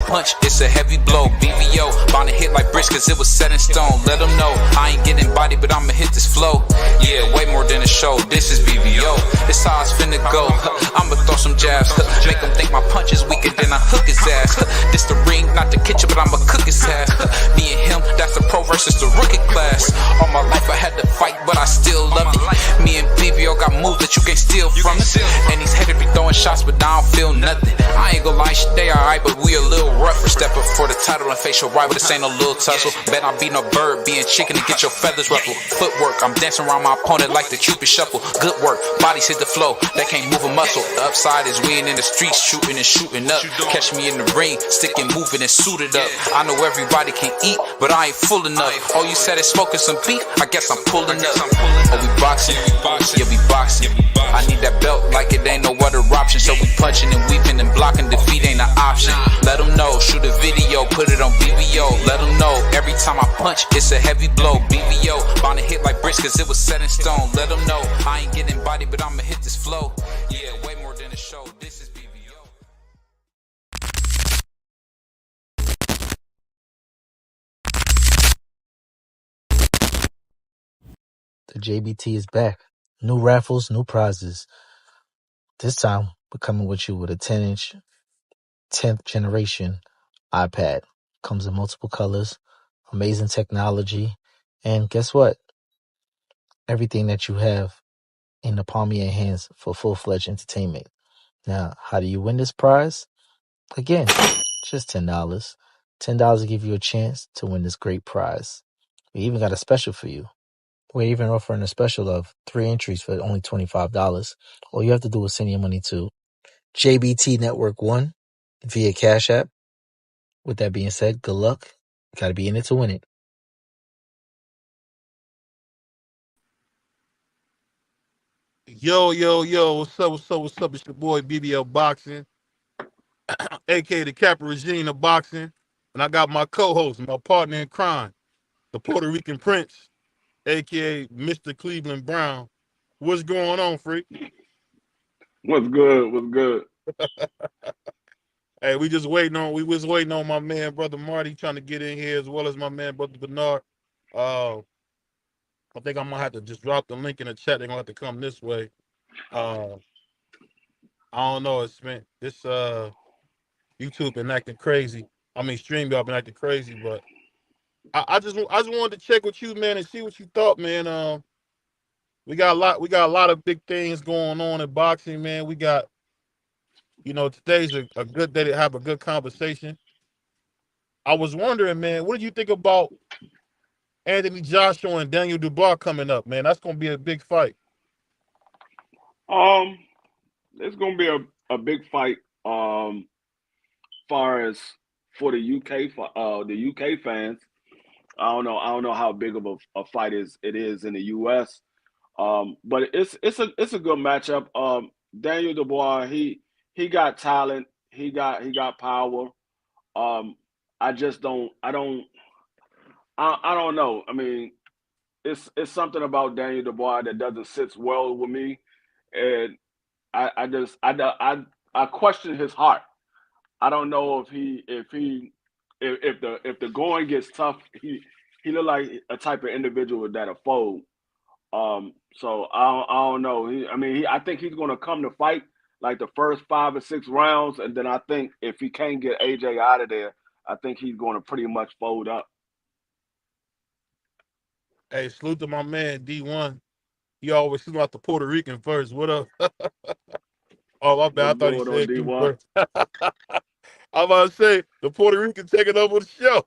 punch, it's a heavy blow. BBO, bound to hit like bricks cause it was set in stone. Let them know, I ain't getting body, but I'ma hit this flow. Yeah, way more than a show, this is BBO. This how it's finna go. I'ma throw some jabs, make them think my punch is weaker than I hook his ass. This the ring, not the kitchen, but I'ma cook his ass. Me and him, that's the pro versus the rookie class. All my life I had to fight, but I still love it. Me and BBO got moves that you can't steal from us. And these haters be throwing shots, but I don't feel nothing. I ain't gonna lie, shit, they alright, but we a little rough. We're stepping for the title and facial rival, this ain't no little tussle. Bet I be no bird, being chicken to get your feathers ruffled. Footwork, I'm dancing around my opponent like the Cupid shuffle. Good work, bodies hit the flow, they can't move a muscle. The upside is we ain't in the streets shooting and shooting up. Catch me in the ring, sticking, moving and suited up. I know everybody can eat, but I ain't full enough. Oh, you said it's smoking some beef? I guess I'm pulling up. Oh, we boxing, yeah, we boxing. I need that belt like it ain't no other option. So we punching and weeping and blocking, defeat ain't an option. Let them know, shoot a video, put it on BBO. Let them know, every time I punch, it's a heavy blow. BBO, bound to hit like bricks cause it was set in stone. Let them know, I ain't getting body, but I'ma hit this flow. Yeah, way more than a show, this is BBO. The JBT is back. New raffles, new prizes. This time, we're coming with you with a 10-inch, 10th generation iPad. Comes in multiple colors, amazing technology, and guess what? Everything that you have in the palm of your hands for full-fledged entertainment. Now, how do you win this prize? Again, just $10. $10 to give you a chance to win this great prize. We even got a special for you. We're even offering a special of 3 entries for only $25. All you have to do is send your money to JBT Network 1 via Cash App. With that being said, good luck. You got to be in it to win it. Yo, what's up, what's up, what's up? It's your boy BBL Boxing, aka the Kappa Regime of Boxing. And I got my co-host, my partner in crime, the Puerto Rican Prince, aka Mr. Cleveland Brown. What's going on, freak? What's good? What's good? Hey, we was waiting on my man, brother Marty, trying to get in here, as well as my man, brother Bernard. I think I'm gonna have to just drop the link in the chat. They're gonna have to come this way. I don't know. It's been this YouTube been acting crazy. I mean, StreamYard been acting crazy, but I just wanted to check with you, man, and see what you thought, man. We got a lot of big things going on in boxing, man. We got, today's a good day to have a good conversation. I was wondering, man, what did you think about Anthony Joshua and Daniel Dubois coming up, man? That's gonna be a big fight. It's gonna be a big fight. Far as for the UK fans, I don't know how big of a fight it is in the US. But it's a good matchup. Daniel Dubois, he got talent, he got power. I just don't I don't know. I mean, it's something about Daniel Dubois that doesn't sit well with me, and I question his heart. I don't know if the going gets tough, he look like a type of individual that'll fold. So I don't know. I think he's going to come to fight like the first 5 or 6 rounds, and then I think if he can't get AJ out of there, I think he's going to pretty much fold up. Hey, salute to my man D1. He always seems like the Puerto Rican first. What up? Oh, my bad. I What's thought he going on, said you D1? first. I'm about to say the Puerto Rican taking over the show.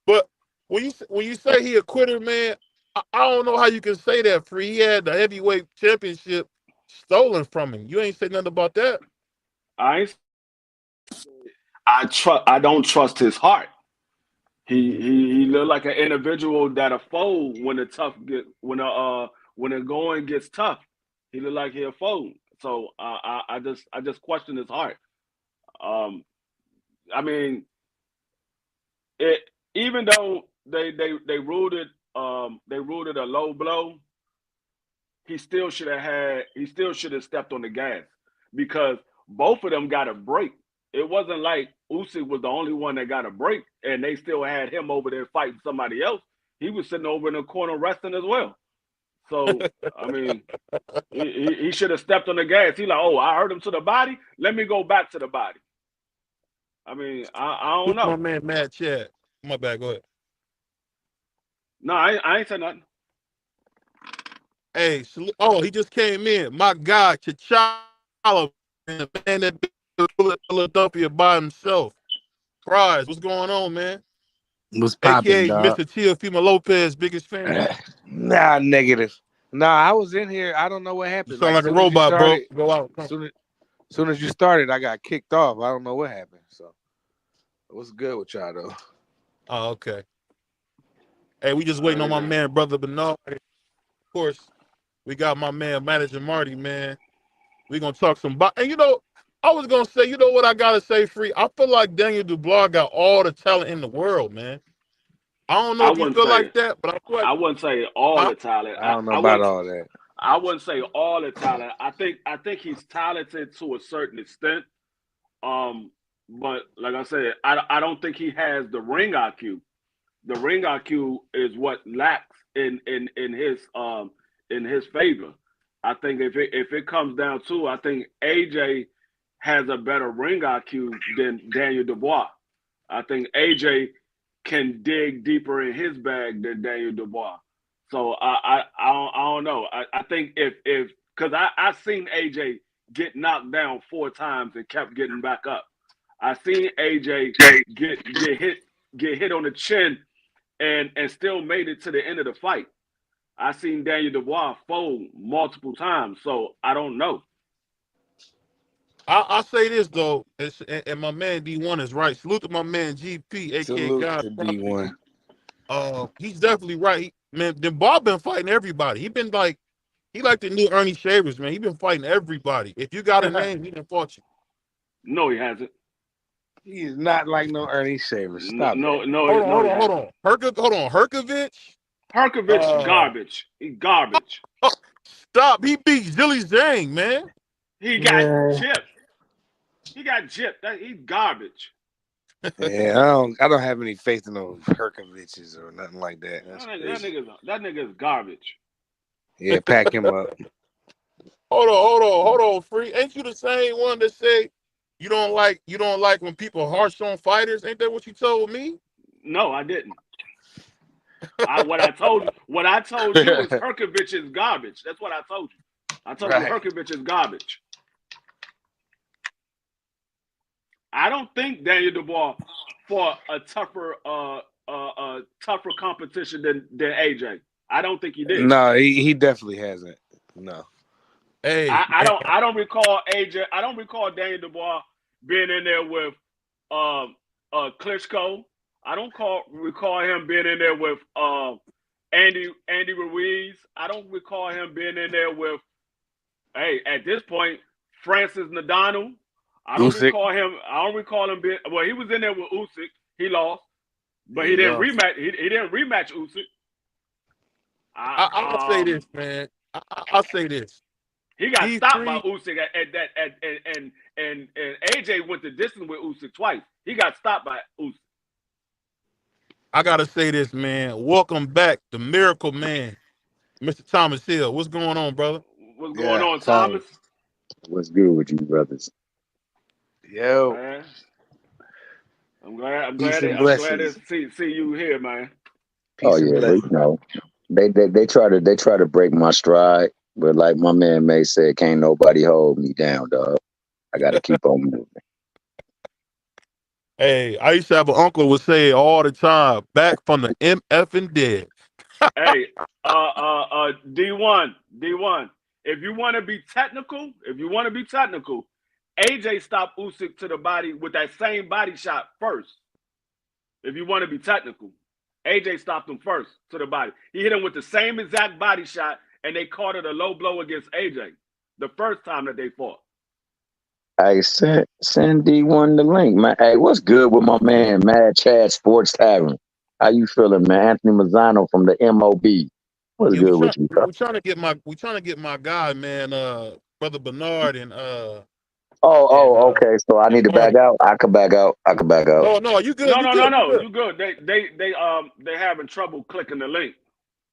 But when you say he a quitter, man, I don't know how you can say that. Free, he had the heavyweight championship stolen from him. You ain't say nothing about that. I don't trust his heart. He look like an individual that'll fold when the going gets tough. He look like he'll fold. So I just question his heart. I mean, even though they ruled it a low blow, he still should have stepped on the gas, because both of them got a break. It wasn't like Usyk was the only one that got a break, and they still had him over there fighting somebody else. He was sitting over in the corner resting as well. So I mean, he should have stepped on the gas. He like, oh, I hurt him to the body. Let me go back to the body. I mean, I don't Who's my know. man, Matt Chad? My bad. Go ahead. No, I ain't saying nothing. Hey, he just came in. My guy, T'Challa, man, the man that built Philadelphia by himself. Prize, what's going on, man? What's popping, AKA dog? Mr. Teofimo Lopez, biggest fan. Nah, negative. Nah, I was in here. I don't know what You happened. sound Like, like a soon as you robot, bro. started, Go out. Come. soon as you started, I got kicked off. I don't know what happened. So, what's good with y'all though? Oh, okay. Hey, we just waiting on my man, brother Bernard. Of course, we got my man, manager Marty, man. We gonna talk some. And I was gonna say, you know what I gotta say, Free. I feel like Daniel Dubois got all the talent in the world, man. I don't know I if you wouldn't feel say like that, but I feel like, I wouldn't say all huh? the talent. I don't know about all that. I wouldn't say all the talent. I think he's talented to a certain extent. Um, but like I said, I don't think he has the ring IQ. The ring IQ is what lacks in his favor. I think if it comes down to, I think AJ has a better ring IQ than Daniel Dubois. I think AJ can dig deeper in his bag than Daniel Dubois. So I don't know. I think if because I seen AJ get knocked down 4 times and kept getting back up. I seen AJ get hit on the chin and still made it to the end of the fight. I seen Daniel Dubois fold multiple times, so I don't know. I'll say this though, and my man D1 is right. Salute to my man GP, aka Salute God to Property. D1. He's definitely right. Man, then Bob been fighting everybody. He like the new Ernie Shavers, man. He been fighting everybody. If you got a name, he done fought you. No, he hasn't. He is not like no Ernie Shavers. Stop that. He hasn't. Hold on. Herkovich. Herkovich, Uh, garbage. He garbage. oh, stop. He beat Zilly Zhang, man. He got Yeah, gypped. He got gypped. He's garbage. yeah. I don't have any faith in those Herkoviches or nothing like that. That's crazy. That nigga is garbage. Yeah, pack him up. Hold on, Free. Ain't you the same one that say you don't like when people harsh on fighters? Ain't that what you told me? No, I didn't. What I told you is Herkovich is garbage. That's what I told you. I told you Right. Herkovich is garbage. I don't think Daniel Dubois for a tougher competition than AJ. I don't think he did. No, he definitely hasn't. No. Hey, I don't recall AJ. I don't recall Daniel Dubois being in there with Klitschko. I don't recall him being in there with Andy Ruiz. I don't recall him being in there with at this point Francis Ngannou. I don't Usyk. recall him being. Well, he was in there with Usyk. He lost, but he He didn't lost. rematch. He didn't rematch Usyk. I'll say this, man. I'll say this. He got These stopped by three, Usyk and AJ went the distance with Usyk twice. He got stopped by Usyk. I gotta say this, man. Welcome back, the Miracle Man, Mr. Thomas Hill. What's going on, brother? What's going Yeah, on, Thomas. Thomas? What's good with you brothers? Yo, Man, I'm glad. peace and I'm glad to blessings. see you here, man. Oh Peace and yeah, but you blessings. know, they try to break my stride, but like my man May said, can't nobody hold me down, dog. I got to keep on moving. Hey, I used to have an uncle who would say all the time, back from the MF and dead. Hey, D1. If you want to be technical, AJ stopped Usyk to the body with that same body shot first. If you want to be technical, AJ stopped him first to the body. He hit him with the same exact body shot, and they called it a low blow against AJ the first time that they fought. Hey, send D1 the link, man. Hey, what's good with my man Mad Chad Sports Tavern? How you feeling, man? Anthony Mazzano from the MOB. What's Yeah, good with you, bro? we trying to get my guy, man, brother Bernard and And Okay. So I need to back Marty. out. I could back out. I could back out. No, you good, No, you no, no, good, you no. good. You good? They having trouble clicking the link.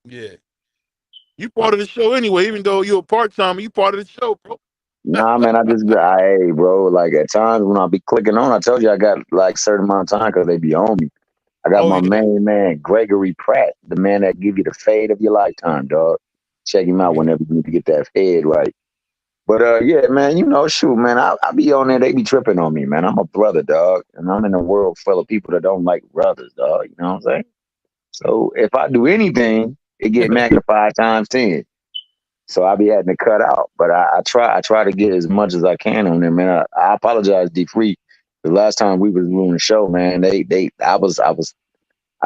Yeah. You part of the show anyway, even though you're a part-timer, you part of the show, bro. Nah, man, hey, bro, like at times when I be clicking on, I told you I got like certain amount of time because they be on me. I got Oh my yeah. main man, Gregory Pratt, the man that give you the fade of your lifetime, dog. Check him out Yeah. whenever you need to get that fade right. But yeah, man, shoot, man, I be on there, they be tripping on me, man. I'm a brother, dog, and I'm in a world full of people that don't like brothers, dog. You know what I'm saying? So if I do anything, it get magnified times 10. So I be having to cut out, but I try to get as much as I can on there, man. I apologize, D Free. The last time we was doing the show, man, I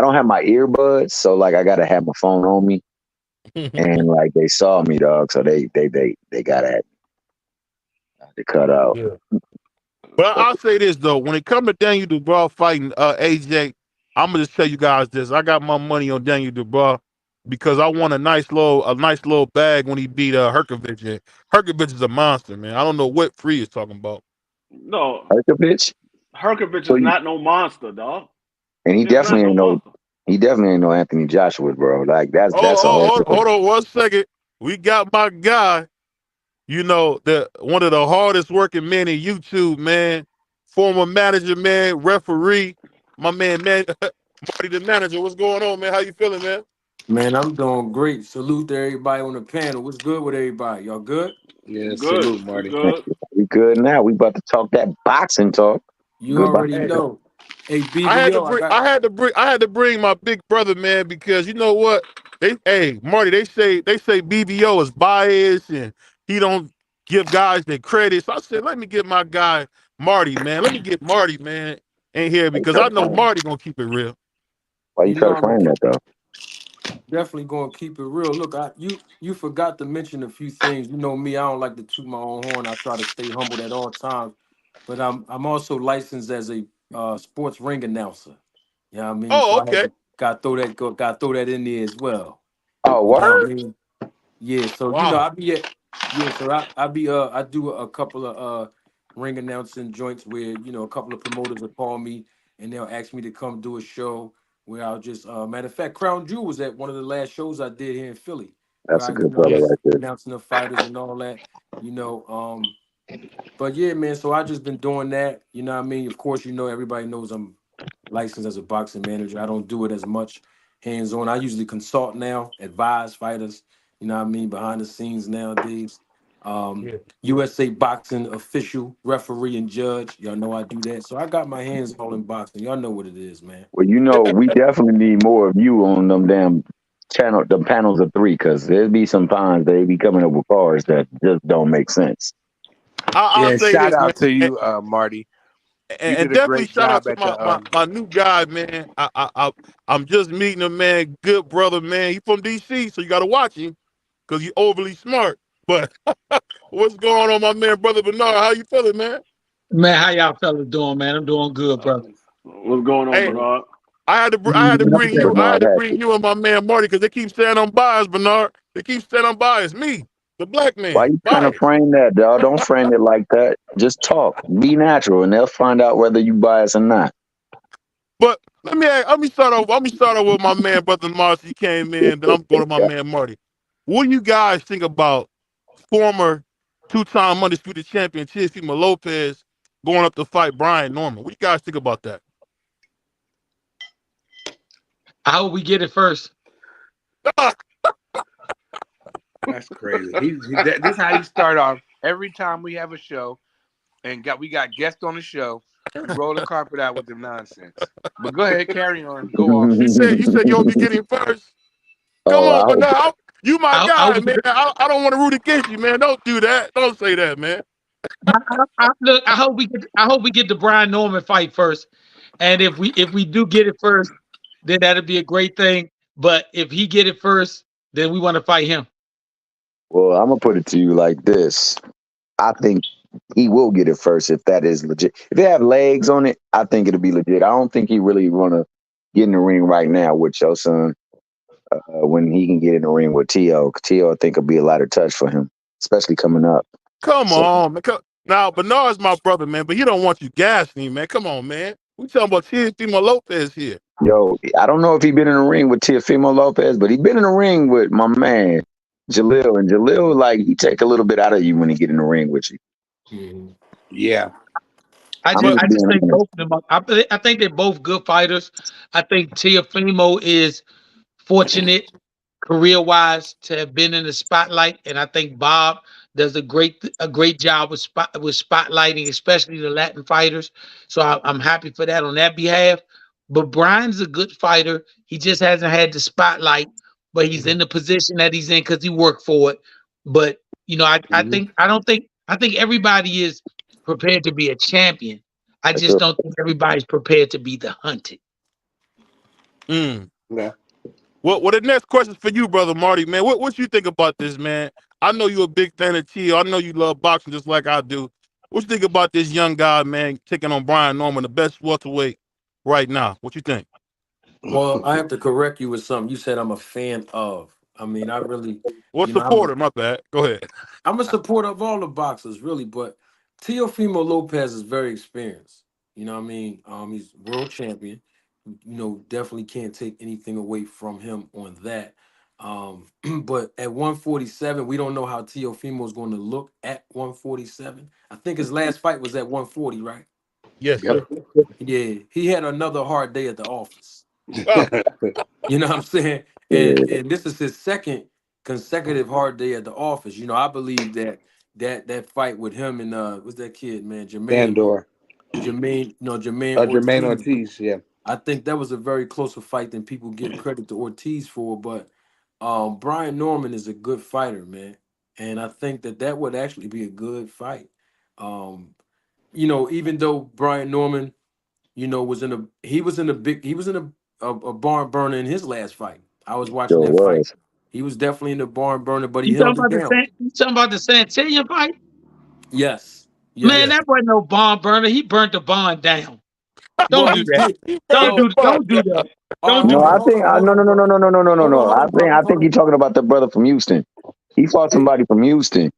don't have my earbuds, so like I gotta have my phone on me, and like they saw me, dog, so they gotta have to cut out. Yeah. But But I'll say this though, when it comes to Daniel Dubois fighting AJ, I'm gonna just tell you guys this. I got my money on Daniel Dubois because I won a nice little bag when he beat Herkovich. And Herkovich is a monster, man. I don't know what Free is talking about. No, Herkovich, Herkovich so is not no monster, dog. and He's not no monster. he definitely ain't no Anthony Joshua, bro. Like that's a whole Hold different. on 1 second. We got my guy, the one of the hardest working men in YouTube, man. Former manager, man, referee, my man, Marty the manager. What's going on, man? How you feeling, man? man, I'm doing great. Salute to everybody on the panel. What's good with everybody? Y'all good? Yeah, Good. salute, We Marty. good. We good now. We about to talk that boxing talk. You Goodbye. already Hey, know. Hey, I had to BBO, I bring, got I had to bring my big brother, man, because you know what? Marty, they say BBO is biased and he don't give guys their credit. So I said, let me get my guy Marty, man. Let me get Marty, man, in here Why you because try I to know frame? Marty gonna keep it real. Why you you try know to I'm frame that though? definitely gonna keep it real. Look, you forgot to mention a few things. You know me, I don't like to toot my own horn. I try to stay humbled at all times. But I'm also licensed as a sports ring announcer. You know what I mean? So Oh, I had okay. to got throw that in there as well. Oh, You know what I word? mean? Yeah, so Wow. I be I do a couple of ring announcing joints where a couple of promoters will call me and they'll ask me to come do a show where I'll just matter of fact, Crown Jewel was at one of the last shows I did here in Philly where That's I a good brother Yeah. right was there. announcing the fighters and all that, you know. But yeah, man, so I just been doing that, you know what I mean? Of course, everybody knows I'm licensed as a boxing manager. I don't do it as much hands on. I usually consult now, advise fighters, you know what I mean, behind the scenes nowadays. Yeah. USA boxing official, referee, and judge. Y'all know I do that. So I got my hands all in boxing. Y'all know what it is, man. Well, we definitely need more of you on them damn the panels of three, because there'd be some times they be coming up with cars that just don't make sense. I'll Yeah, say shout this, man. out to you, Marty. You And did a definitely great shout out job to at my, the my my new guy, man. I'm just meeting him, man. Good brother, man. He from DC, so you got to watch him because he's overly smart. But what's going on, my man, brother Bernard? How you feeling, man? Man, how y'all fellas doing, man? I'm doing good, brother. What's going on, Hey, Bernard? I had to bring you, I Bernard had to Hatch. bring you and my man Marty because they keep saying I'm biased, Bernard. They keep saying I'm biased. Me, the black Why man, you trying to biased. frame that, dog? Don't frame it like that. Just talk. Be natural, and they'll find out whether you biased or not. But let me start off. Let me start off with my man, brother Marcy came in. Then I'm going to my man Marty. What do you guys think about former two-time undisputed champion Teofimo Lopez going up to fight Brian Norman? What do you guys think about that? I hope we get it first. That's crazy. This is how you start off every time we have a show and we got guests on the show. You roll the carpet out with them nonsense. But go ahead, carry on. Go off. You said you hope you get him first. Come Oh, on, I but hope. now you my I hope guy, we man. get, I don't want to root against you, man. Don't do that. Don't say that, man. look. I hope we get the Brian Norman fight first, and if we do get it first, then that'll be a great thing. But if he get it first, then we want to fight him. Well, I'm gonna put it to you like this. I think he will get it first if that is legit. If they have legs on it, I think it'll be legit. I don't think he really wanna get in the ring right now with your son when he can get in the ring with T.O. T.O. I think will be a lighter touch for him, especially coming up. Come So on, man. Now Bernard's my brother, man, but he don't want you gassing him, man. Come on, man. We talking about Teofimo Lopez here. Yo, I don't know if he been in the ring with Teofimo Lopez, but he been in the ring with my man Jalil, and Jalil like he take a little bit out of you when he get in the ring with you. Mhm. Yeah. I I'm just, But just I just being think honest. both of them. I think they're both good fighters. I think Teofimo is fortunate career wise to have been in the spotlight, and I think Bob does a great job with spotlighting, especially the Latin fighters. So I'm happy for that on that behalf. But Brian's a good fighter. He just hasn't had the spotlight, but he's in the position that he's in because he worked for it. But Mhm. I think everybody is prepared to be a champion. I For just sure. don't think everybody's prepared to be the hunted. Yeah. well, the next question for you, brother Marty, man. What you think about this, man? I know you're a big fan of Tio. I know you love boxing just like I do. What you think about this young guy, man, taking on Brian Norman, the best welterweight right now? What you think? Well, I have to correct you with something. You said I'm a fan of. I mean, I really, What you know, I'm a, supporter? My bad. Go ahead. I'm a supporter of all the boxers, really. But Teofimo Lopez is very experienced. You know what I mean? He's world champion. You know, definitely can't take anything away from him on that. But at 147, we don't know how Teofimo is going to look at 147. I think his last fight was at 140, right? Yes, Yep. sir. Yeah, he had another hard day at the office. Oh, You know what I'm saying? And Yeah, and this is his second consecutive hard day at the office. You know, I believe that fight with him and what's that kid, man? Sandor. Jermaine Jermaine Ortiz. Ortiz. Yeah. I think that was a very closer fight than people give credit to Ortiz for. But Brian Norman is a good fighter, man, and I think that would actually be a good fight. Um, even though Brian Norman, he was in a barn burner in his last fight. I was watching sure that fight. was. He was definitely in the barn burner, but he held it down. You talking about the Santillan fight? Yes, Man, yes. yeah. that wasn't no bond burner. He burnt the bond down. Don't Well, do he that. did. He burned Don't the So, do bud. don't do that. all Don't right, do No, hold on, that. I hold think on, hold no, on, no, no, no, bro. no, no, no, no, no, Hold on, no. hold I on, think brother, I hold think you're on. talking about the brother from Houston. He fought It- somebody from Houston.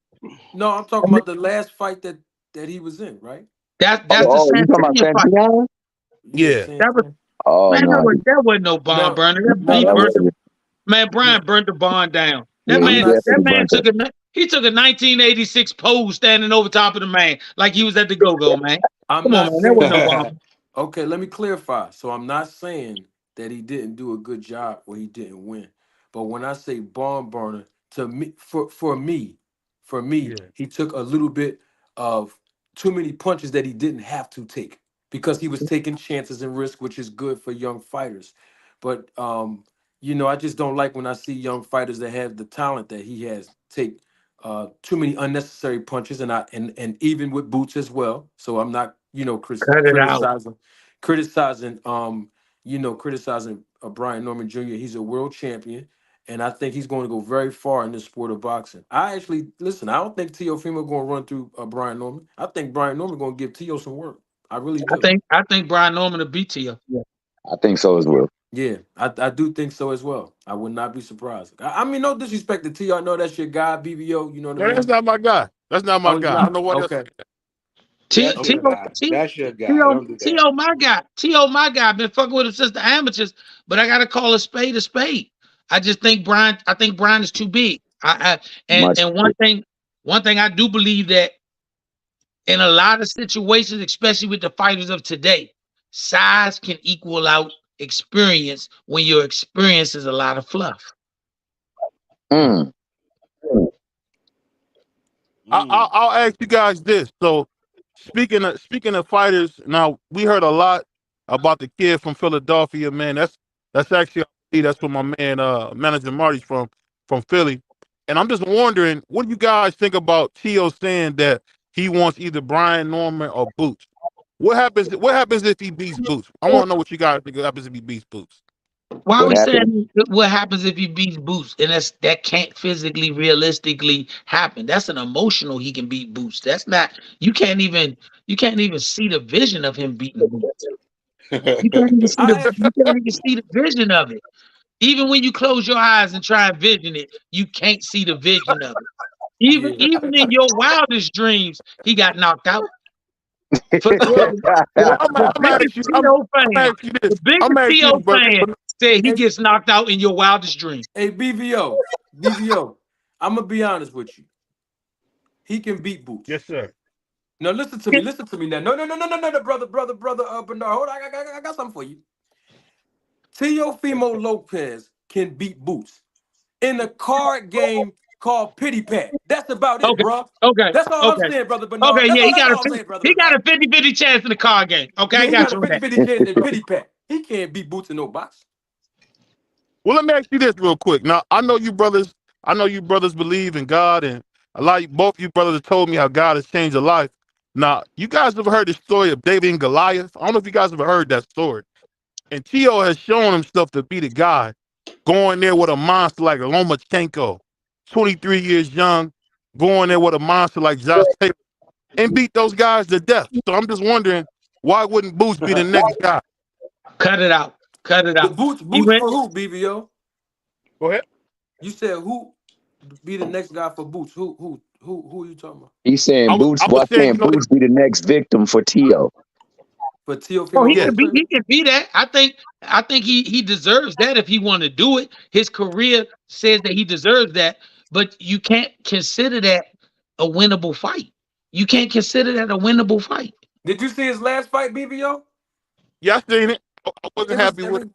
no, I'm talking about the last fight that he was in, right? That's the Oh, you talking about Santillan fight. Santiago? Yeah, Yeah. same That was thing. Oh man. no, That wasn't no bond Now, burner. no, He that now burnt the wasn't. man. now Brian burnt the bond down. Yeah, I'm he not That definitely man burnt it. took a 1986 pose standing over top of the man like he was at the go go man. I'm Come on, not man. That wasn't no saying. bond. Okay, let me clarify. So I'm not saying that he didn't do a good job or he didn't win. But when I say barn burner, to me, for me, Yeah. he took a little bit of too many punches that he didn't have to take because he was taking chances and risk, which is good for young fighters. But I just don't like when I see young fighters that have the talent that he has take too many unnecessary punches, and even with boots as well. So I'm not, Cut it out. criticizing Brian Norman Jr. He's a world champion, and I think he's going to go very far in this sport of boxing. I actually listen. I don't think Teofimo going to run through Brian Norman. I think Brian Norman going to give Teo some work. I really do. I think Brian Norman will beat you. I think so as well. Yeah, I do think so as well. I would not be surprised. I mean, no disrespect to Teo. I know that's your guy, BBO. You know what I No, that's mean? not my guy. That's not my Oh, he's guy. I don't not. know what else. Okay. T That's T your Okay. O guy. T That's your guy. T.O. Don't do that. T.O. my guy. T.O. my guy. I've been fucking with him since the amateurs, but I gotta call a spade a spade. I think Brian is too big. Much. And one thing I do believe that in a lot of situations, especially with the fighters of today, size can equal out experience when your experience is a lot of fluff. Mm. Mm. I'll ask you guys this. So, speaking of fighters, now we heard a lot about the kid from Philadelphia, man. That's actually I believe that's where my man manager Marty's from Philly. And I'm just wondering, what do you guys think about Tio saying that he wants either Brian Norman or Boots? What happens if he beats Boots? I want to know what you guys think happens if he beats Boots. Why are What we happened? saying what happens if he beats Boots? And that can't physically, realistically happen. That's an emotional he can beat Boots. That's not you can't even see the vision of him beating Boots. I actually, You can't even see the vision of it. Even when you close your eyes and try and vision it, you can't see the vision of it. Even Yeah. even in your wildest dreams, he got knocked out. For, for, Well, the, I'm the gonna biggest ask you. T.O. I'm fan, ask you this. the biggest I'm gonna ask you T.O. this, brother. fan said he Hey, gets knocked out in your wildest dream. hey, BVO. I'm gonna be honest with you. He can beat Boots. Yes, sir. Now listen to me. Listen to me now. No, brother. Bernard. Hold on. I got something for you. Teofimo Lopez can beat Boots in a card game called Pity Pat. That's about it, Okay, bro. okay, That's all I'm okay. saying, brother Bernard. Okay, yeah, That's all I'm saying, brother he got Bernard. a 50-50 chance in the card game. Okay, I Yeah, he got got a you on 50 that. 50 chance in Pity Pat. He can't beat Boots in no box. Well, let me ask you this real quick. Now, I know you brothers. I know you brothers believe in God, and a lot. Both you brothers have told me how God has changed your life. Now, you guys ever heard the story of David and Goliath? I don't know if you guys ever heard that story. And Tio has shown himself to be the guy, going there with a monster like Lomachenko, 23 years young, going there with a monster like Josh Taylor, and beat those guys to death. So I'm just wondering, why wouldn't Boots be the next guy? Cut it out. Cut it The out. He boots went. for who, BBO? Go ahead. You said who be the next guy for Boots? Who are you talking about? He's saying Boots. I Why was saying, can't Boots be the next victim for Tio? For Oh, Teofimo he yeah, can be. Lopez? He can be that. I think he deserves that if he want to do it. His career says that he deserves that. But you can't consider that a winnable fight. You can't consider that a winnable fight. Did you see his last fight, BBO? yeah, I seen it. I wasn't It was, happy I with it. mean,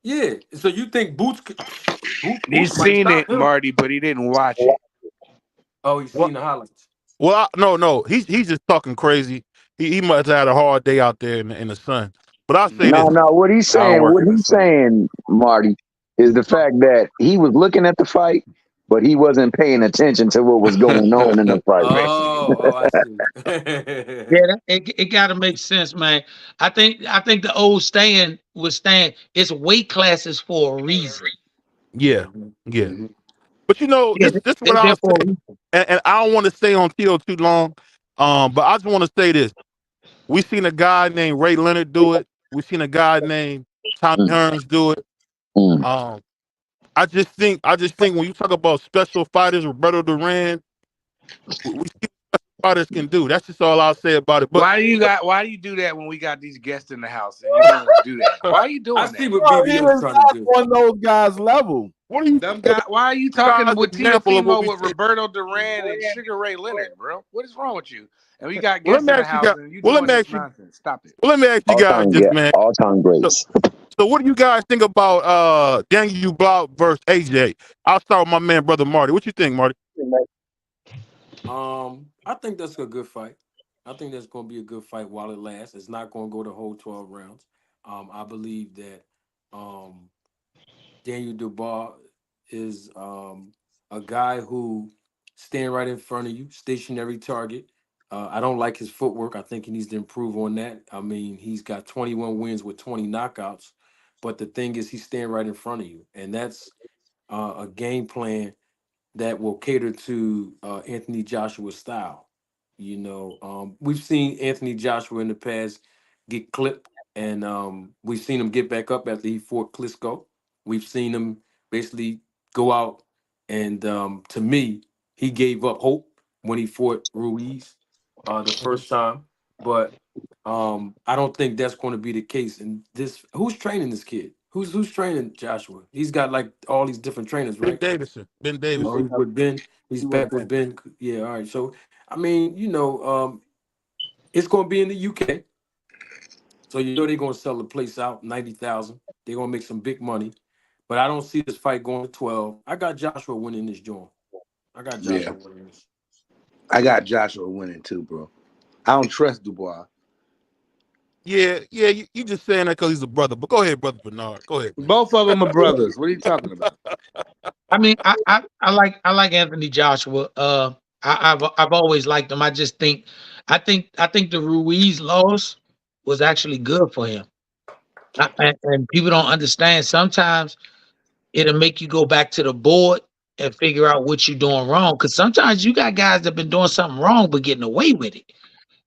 yeah. So you think Boots He's might seen stop it, him? Marty, but he didn't watch it. Oh, he's Well, seen the highlights. no. He's just talking crazy. He must have had a hard day out there in the sun. But I'll say No, this. Mm. no. I don't work What in the he's sun. saying, Marty, is the fact that he was looking at the fight, but he wasn't paying attention to what was going on in the fight. I see. Yeah, it got to make sense, man. I think the old stand was staying. It's weight classes for a reason. Yeah, Mhm, yeah. mhm. But you know, Yeah, this is what they're there I'll for a say, reason. and I don't want to stay on Tio too long. But I just want to say this: we seen a guy named Ray Leonard do it. We seen a guy named Tommy Mm, Hearns do it. mm. Um, I just think when you talk about special fighters, Roberto Duran, we see what fighters can do. That's just all I'll say about it. But Why do you do that when we got these guests in the house and you want to do that? Why are you I doing see that? what Bro, he BBO is was trying to not do. on those guys' level. what do you Them say guy, why are you about talking guys' with example of what Teofimo we with say? Roberto Duran and Sugar Ray Leonard, bro? What is wrong with you? And we got Well, let guests me in the ask you house guys. and you Well, let doing me this ask you. nonsense. Stop it. Well, let me ask you guys this, man. All time So, greats. so what do you guys think about Daniel Blau versus AJ? I'll start with my man, brother Marty. What you think, Marty? I think that's a good fight. I think that's going to be a good fight while it lasts. It's not going to go the whole 12 rounds. I believe that um, Daniel Dubois is a guy who stand right in front of you, stationary target. I don't like his footwork. I think he needs to improve on that. I mean, he's got 21 wins with 20 knockouts, but the thing is, he's staying right in front of you, and that's a game plan that will cater to Anthony Joshua's style. We've seen Anthony Joshua in the past get clipped, and we've seen him get back up after he fought Klitschko. We've seen him basically go out, and to me, he gave up hope when he fought Ruiz the first time. But I don't think that's going to be the case. And who's training this kid? Who's training Joshua? He's got like all these different trainers, Ben right? Davison. Ben Oh, Davison. he's with Ben. He's back with Ben. Yeah, all right. So, I mean, it's going to be in the UK. So they're going to sell the place out 90,000. They're going to make some big money. But I don't see this fight going to 12. I got Joshua winning this joint. I got Yeah, Joshua winning this. I got Joshua winning too, bro. I don't trust Dubois. Yeah, yeah. You just saying that because he's a brother. But go ahead, brother Bernard. Go ahead, man. Both of them are brothers. What are you talking about? I mean, I like Anthony Joshua. I've always liked him. I think the Ruiz loss was actually good for him. And people don't understand. Sometimes it'll make you go back to the board and figure out what you're doing wrong. Because sometimes you got guys that been doing something wrong but getting away with it.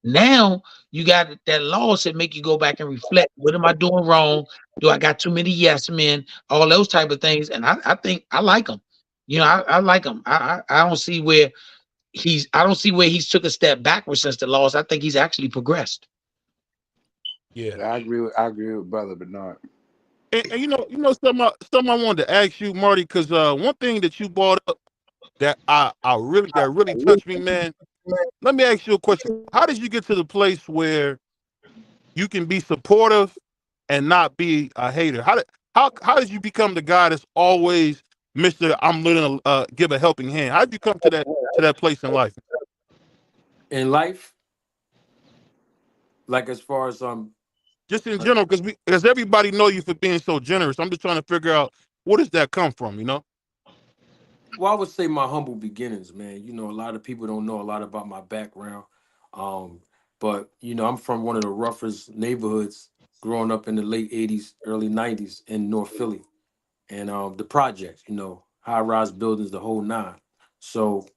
Now you got that loss that make you go back and reflect. What am I doing wrong? Do I got too many yes men? All those type of things. And I think I like them. I like them. I don't see where I don't see where he's took a step backwards since the loss. I think he's actually progressed. Yeah. Yeah, I agree with brother Bernard. And something I wanted to ask you, Marty, because one thing that you brought up that really touched me, man. Let me ask you a question. How did you get to the place where you can be supportive and not be a hater? How did you become the guy that's always Mister? I'm willing to give a helping hand. How did you come to that place in life? In life, like as far as Just in general, because everybody know you for being so generous. I'm just trying to figure out where does that come from, you know? well, I would say my humble beginnings, man. You know, a lot of people don't know a lot about my background. Um, but I'm from one of the roughest neighborhoods growing up in the late 80s, early 90s in North Philly. And the projects, high rise buildings, the whole nine. So,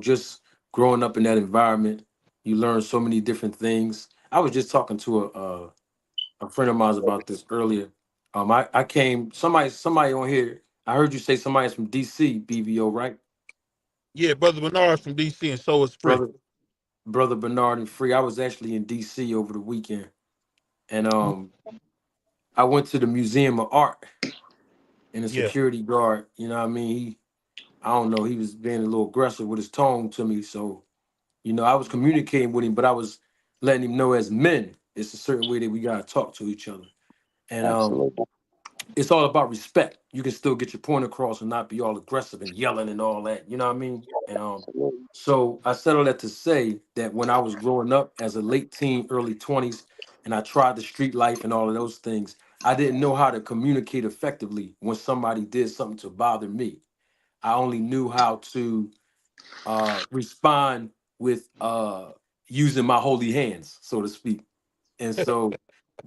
just growing up in that environment, you learn so many different things. I was just talking to a friend of mine about this earlier. I came somebody on here. I heard you say somebody's from DC, BVO, right? Yeah, brother Bernard's from DC, and so is Free. Brother Bernard and Free. I was actually in DC over the weekend, and I went to the Museum of Art, and the Yeah, security guard, what I mean, I don't know, he was being a little aggressive with his tone to me. So, I was communicating with him, but I was letting him know as men, it's a certain way that we gotta talk to each other. And Absolutely. it's all about respect. You can still get your point across and not be all aggressive and yelling and all that. You know what I mean? And Absolutely. so I said all that to say that when I was growing up as a late teen, early 20s, and I tried the street life and all of those things, I didn't know how to communicate effectively when somebody did something to bother me. I only knew how to respond with using my holy hands, so to speak. And so,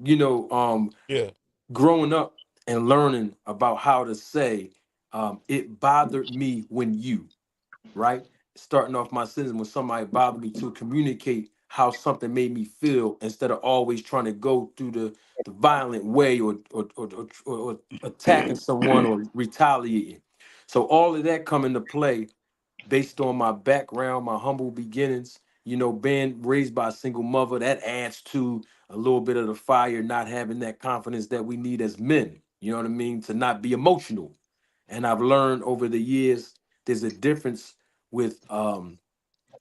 you know, um, yeah, growing up and learning about how to say, it bothered me when you, right? Starting off my sentence when somebody bothered me, to communicate how something made me feel instead of always trying to go through the violent way, or attacking someone or retaliating. So all of that come into play based on my background, my humble beginnings, being raised by a single mother. That adds to a little bit of the fire, not having that confidence that we need as men, you know what I mean, to not be emotional. And I've learned over the years there's a difference with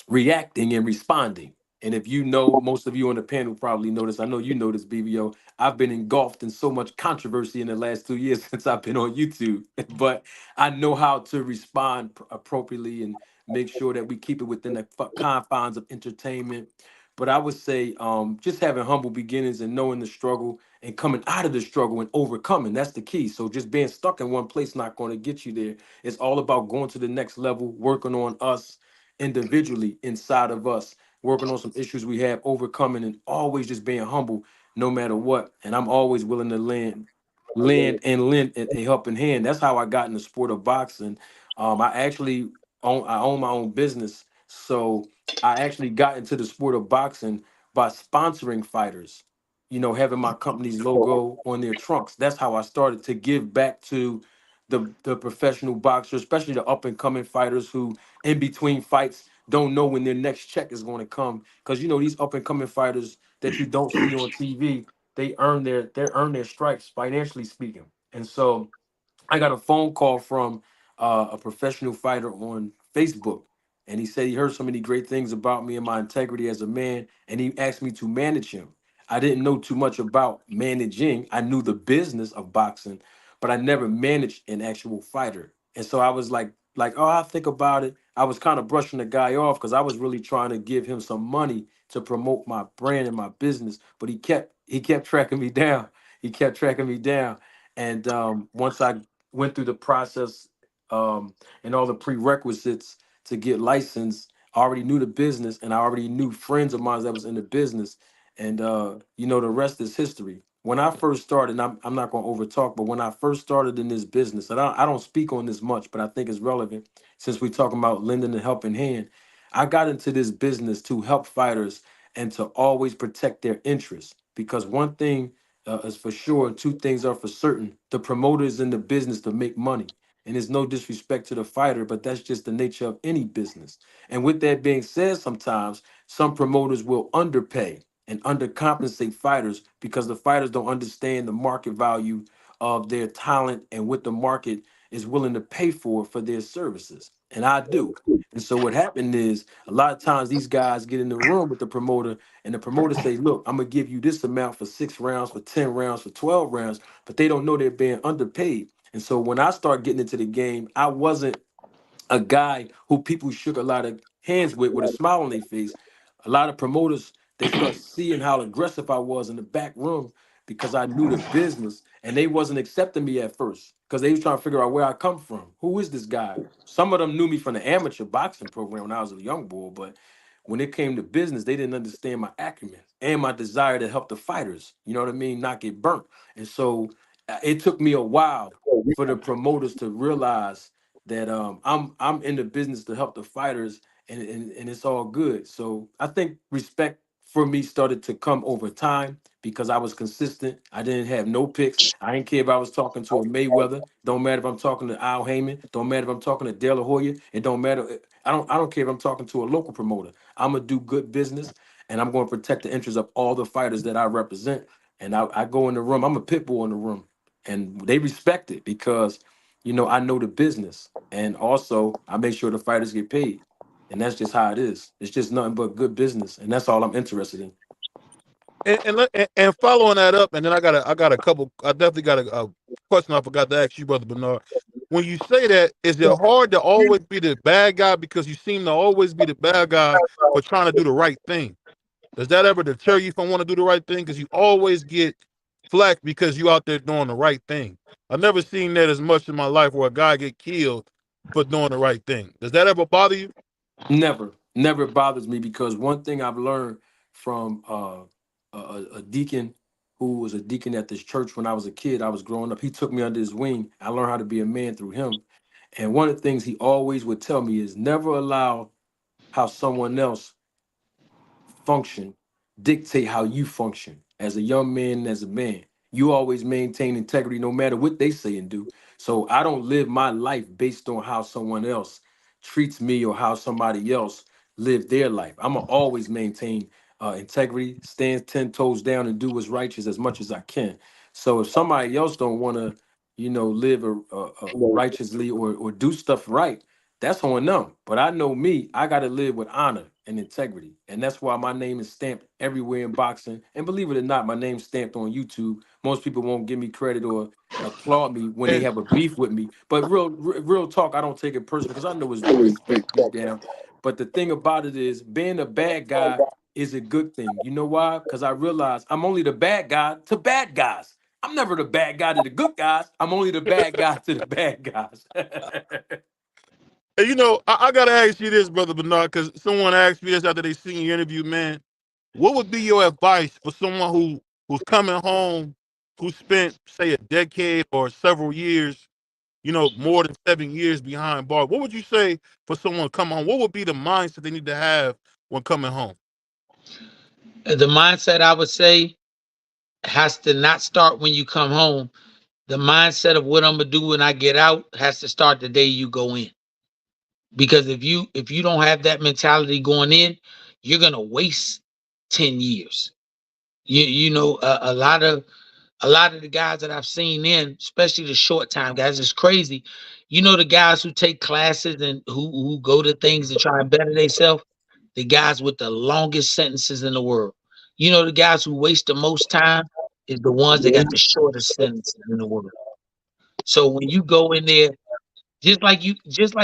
reacting and responding. And if you know, most of you on the panel probably know this. I know you know this, BBO. I've been engulfed in so much controversy in the last 2 years since I've been on YouTube. But I know how to respond appropriately and make sure that we keep it within the confines of entertainment. But I would say just having humble beginnings and knowing the struggle and coming out of the struggle and overcoming, that's the key. So just being stuck in one place not going to get you there. It's all about going to the next level, working on us individually inside of us, working on some issues we have, overcoming, and always just being humble no matter what. And I'm always willing to lend a helping hand. That's how I got in the sport of boxing. I own my own business. So I actually got into the sport of boxing by sponsoring fighters, having my company's logo on their trunks. That's how I started to give back to the professional boxers, especially the up and coming fighters who in between fights don't know when their next check is going to come, because these up and coming fighters that you don't see on TV, they earn their stripes, financially speaking. And so I got a phone call from a professional fighter on Facebook, and he said he heard so many great things about me and my integrity as a man, and he asked me to manage him. I didn't know too much about managing. I knew the business of boxing, but I never managed an actual fighter. And so I was oh, I'll think about it. I was kind of brushing the guy off because I was really trying to give him some money to promote my brand and my business, but he kept tracking me down. He kept tracking me down. And once I went through the process and all the prerequisites to get licensed, I already knew the business, and I already knew friends of mine that was in the business. And the rest is history. When I first started, and I'm not going to overtalk, but when I first started in this business, and I don't speak on this much, but I think it's relevant since we're talking about lending a helping hand. I got into this business to help fighters and to always protect their interests, because one thing is for sure, and two things are for certain: the promoters in the business to make money. And there's no disrespect to the fighter, but that's just the nature of any business. And with that being said, sometimes some promoters will underpay and undercompensate fighters because the fighters don't understand the market value of their talent and what the market is willing to pay for their services. And I do. And so what happened is a lot of times these guys get in the room with the promoter and the promoter say, look, I'm gonna give you this amount for 6 rounds, for 10 rounds, for 12 rounds, but they don't know they're being underpaid. And so when I start getting into the game, I wasn't a guy who people shook a lot of hands with a smile on their face. A lot of promoters, they start seeing how aggressive I was in the back room because I knew the business, and they wasn't accepting me at first because they was trying to figure out where I come from. Who is this guy? Some of them knew me from the amateur boxing program when I was a young boy, but when it came to business, they didn't understand my acumen and my desire to help the fighters, you know what I mean, not get burnt. And so it took me a while for the promoters to realize that I'm in the business to help the fighters, and it's all good. So I think respect for me started to come over time because I was consistent. I didn't have no picks. I didn't care if I was talking to a Mayweather. Don't matter if I'm talking to Al Heyman. Don't matter if I'm talking to De La Hoya. It don't matter. I don't care if I'm talking to a local promoter. I'm gonna do good business, and I'm gonna protect the interests of all the fighters that I represent. And I go in the room. I'm a pit bull in the room, and they respect it because I know the business, and also I make sure the fighters get paid, and that's just how it is. It's just nothing but good business, and that's all I'm interested in. And following that up, and then I got a couple. I definitely got a question I forgot to ask you, brother Bernard. When you say that, is it hard to always be the bad guy because you seem to always be the bad guy for trying to do the right thing? Does that ever deter you from wanting to do the right thing? Because you always get flack because you out there doing the right thing. I've never seen that as much in my life where a guy get killed for doing the right thing. Does that ever bother you? Never bothers me because one thing I've learned from a deacon who was a deacon at this church when I was a kid. I was growing up. He took me under his wing. I learned how to be a man through him. And one of the things he always would tell me is never allow how someone else function dictate how you function as a young man and as a man. You always maintain integrity no matter what they say and do. So I don't live my life based on how someone else treats me or how somebody else live their life. I'm gonna always maintain integrity, stand 10 toes down and do what's righteous as much as I can. So if somebody else don't want to, live righteously or do stuff right, that's on them. But I know me, I got to live with honor and integrity. And that's why my name is stamped everywhere in boxing. And believe it or not, my name's stamped on YouTube. Most people won't give me credit or applaud me when they And have a beef with me. But real talk, I don't take it personal because I know it's respect deep down. But the thing about it is, being a bad guy is a good thing. You know why? Because I realize I'm only the bad guy to bad guys. I'm never the bad guy to the good guys. I'm only the bad guy to the bad guys. And I gotta ask you this, brother Bernard, because someone asked me this after they seen your interview, man. What would be your advice for someone who's coming home, who spent say a decade or several years, more than 7 years behind bars? What would you say for someone coming home? What would be the mindset they need to have when coming home? The mindset I would say has to not start when you come home. The mindset of what I'm gonna do when I get out has to start the day you go in. Because if you don't have that mentality going in, you're gonna waste 10 years. A lot of the guys that I've seen in, especially the short time guys, it's crazy. The guys who take classes and who go to things to try and better themselves, the guys with the longest sentences in the world. The guys who waste the most time is the ones that got the shortest sentences in the world. So when you go in there, just like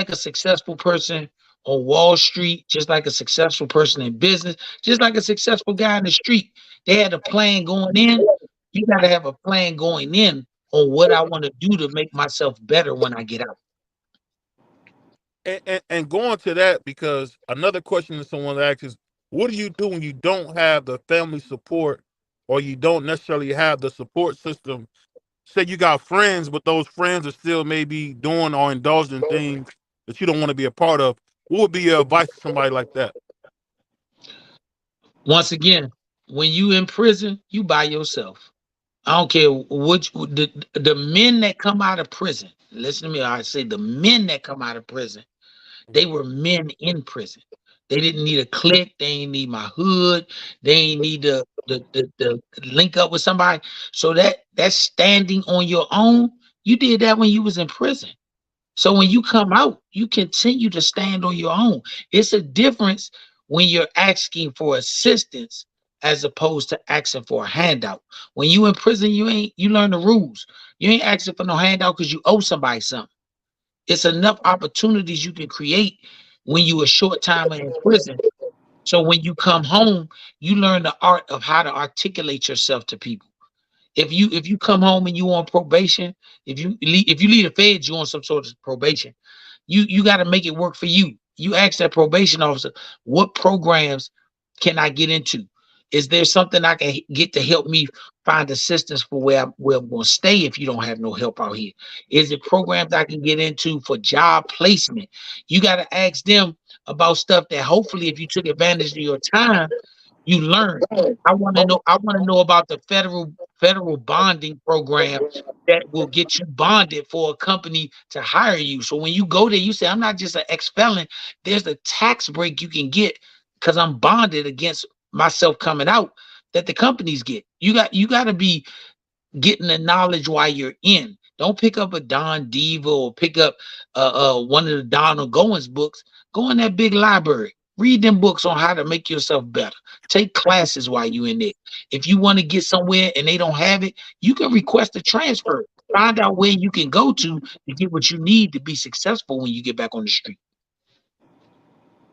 a successful person on Wall Street, just like a successful person in business, just like a successful guy in the street, they had a plan going in. You got to have a plan going in on what I want to do to make myself better when I get out. And going to that, because another question that someone asks is, what do you do when you don't have the family support or you don't necessarily have the support system? Say you got friends, but those friends are still maybe doing or indulging in things that you don't want to be a part of. What would be your advice to somebody like that? Once again, when you in prison, you by yourself. I don't care which the men that come out of prison. Listen to me. I say the men that come out of prison, they were men in prison. They didn't need a clique. They ain't need my hood. They ain't need the link up with somebody. So that standing on your own, you did that when you was in prison. So when you come out, you continue to stand on your own. It's a difference when you're asking for assistance as opposed to asking for a handout. When you in prison, you learn the rules. You ain't asking for no handout because you owe somebody something. It's enough opportunities you can create when you a short time in prison. So when you come home, you learn the art of how to articulate yourself to people. If you come home and you on probation, if you leave the feds, you on some sort of probation. You got to make it work for you. You ask that probation officer, what programs can I get into? Is there something I can get to help me find assistance for where I'm going to stay if you don't have no help out here? Is it programs I can get into for job placement? You got to ask them about stuff that hopefully, if you took advantage of your time, you learn. I want to know. I want to know about the federal bonding program that will get you bonded for a company to hire you. So when you go there, you say, "I'm not just an ex-felon." There's a tax break you can get because I'm bonded against myself coming out that the companies get. You got to be getting the knowledge while you're in. Don't pick up a Don Diva or pick up one of the Donald Goins books. Go in that big library. Read them books on how to make yourself better. Take classes while you in there. If you want to get somewhere and they don't have it, you can request a transfer. Find out where you can go to get what you need to be successful when you get back on the street.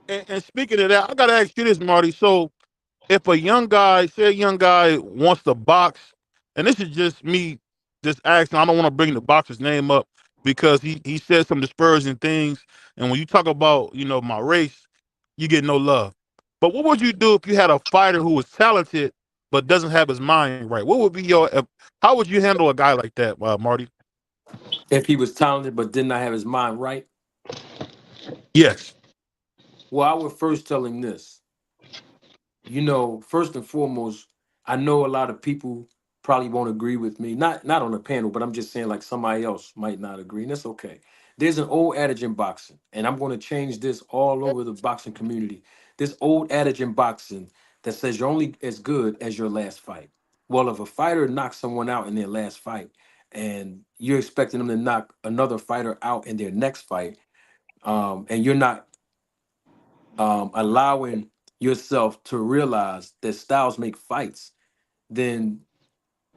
And speaking of that, I gotta ask you this, Marty. So if a young guy, say a young guy wants to box, and this is just me just asking, I don't want to bring the boxer's name up because he said some disparaging things. And when you talk about, my race, you get no love. But what would you do if you had a fighter who was talented but doesn't have his mind right? What would be how would you handle a guy like that, Marty? If he was talented but did not have his mind right, Yes. well, I would first tell him this. First and foremost, I know a lot of people probably won't agree with me. Not on the panel, but I'm just saying like somebody else might not agree, and that's okay. There's an old adage in boxing, and I'm going to change this all over the boxing community. This old adage in boxing that says you're only as good as your last fight. Well, if a fighter knocks someone out in their last fight, and you're expecting them to knock another fighter out in their next fight, and you're not allowing yourself to realize that styles make fights, then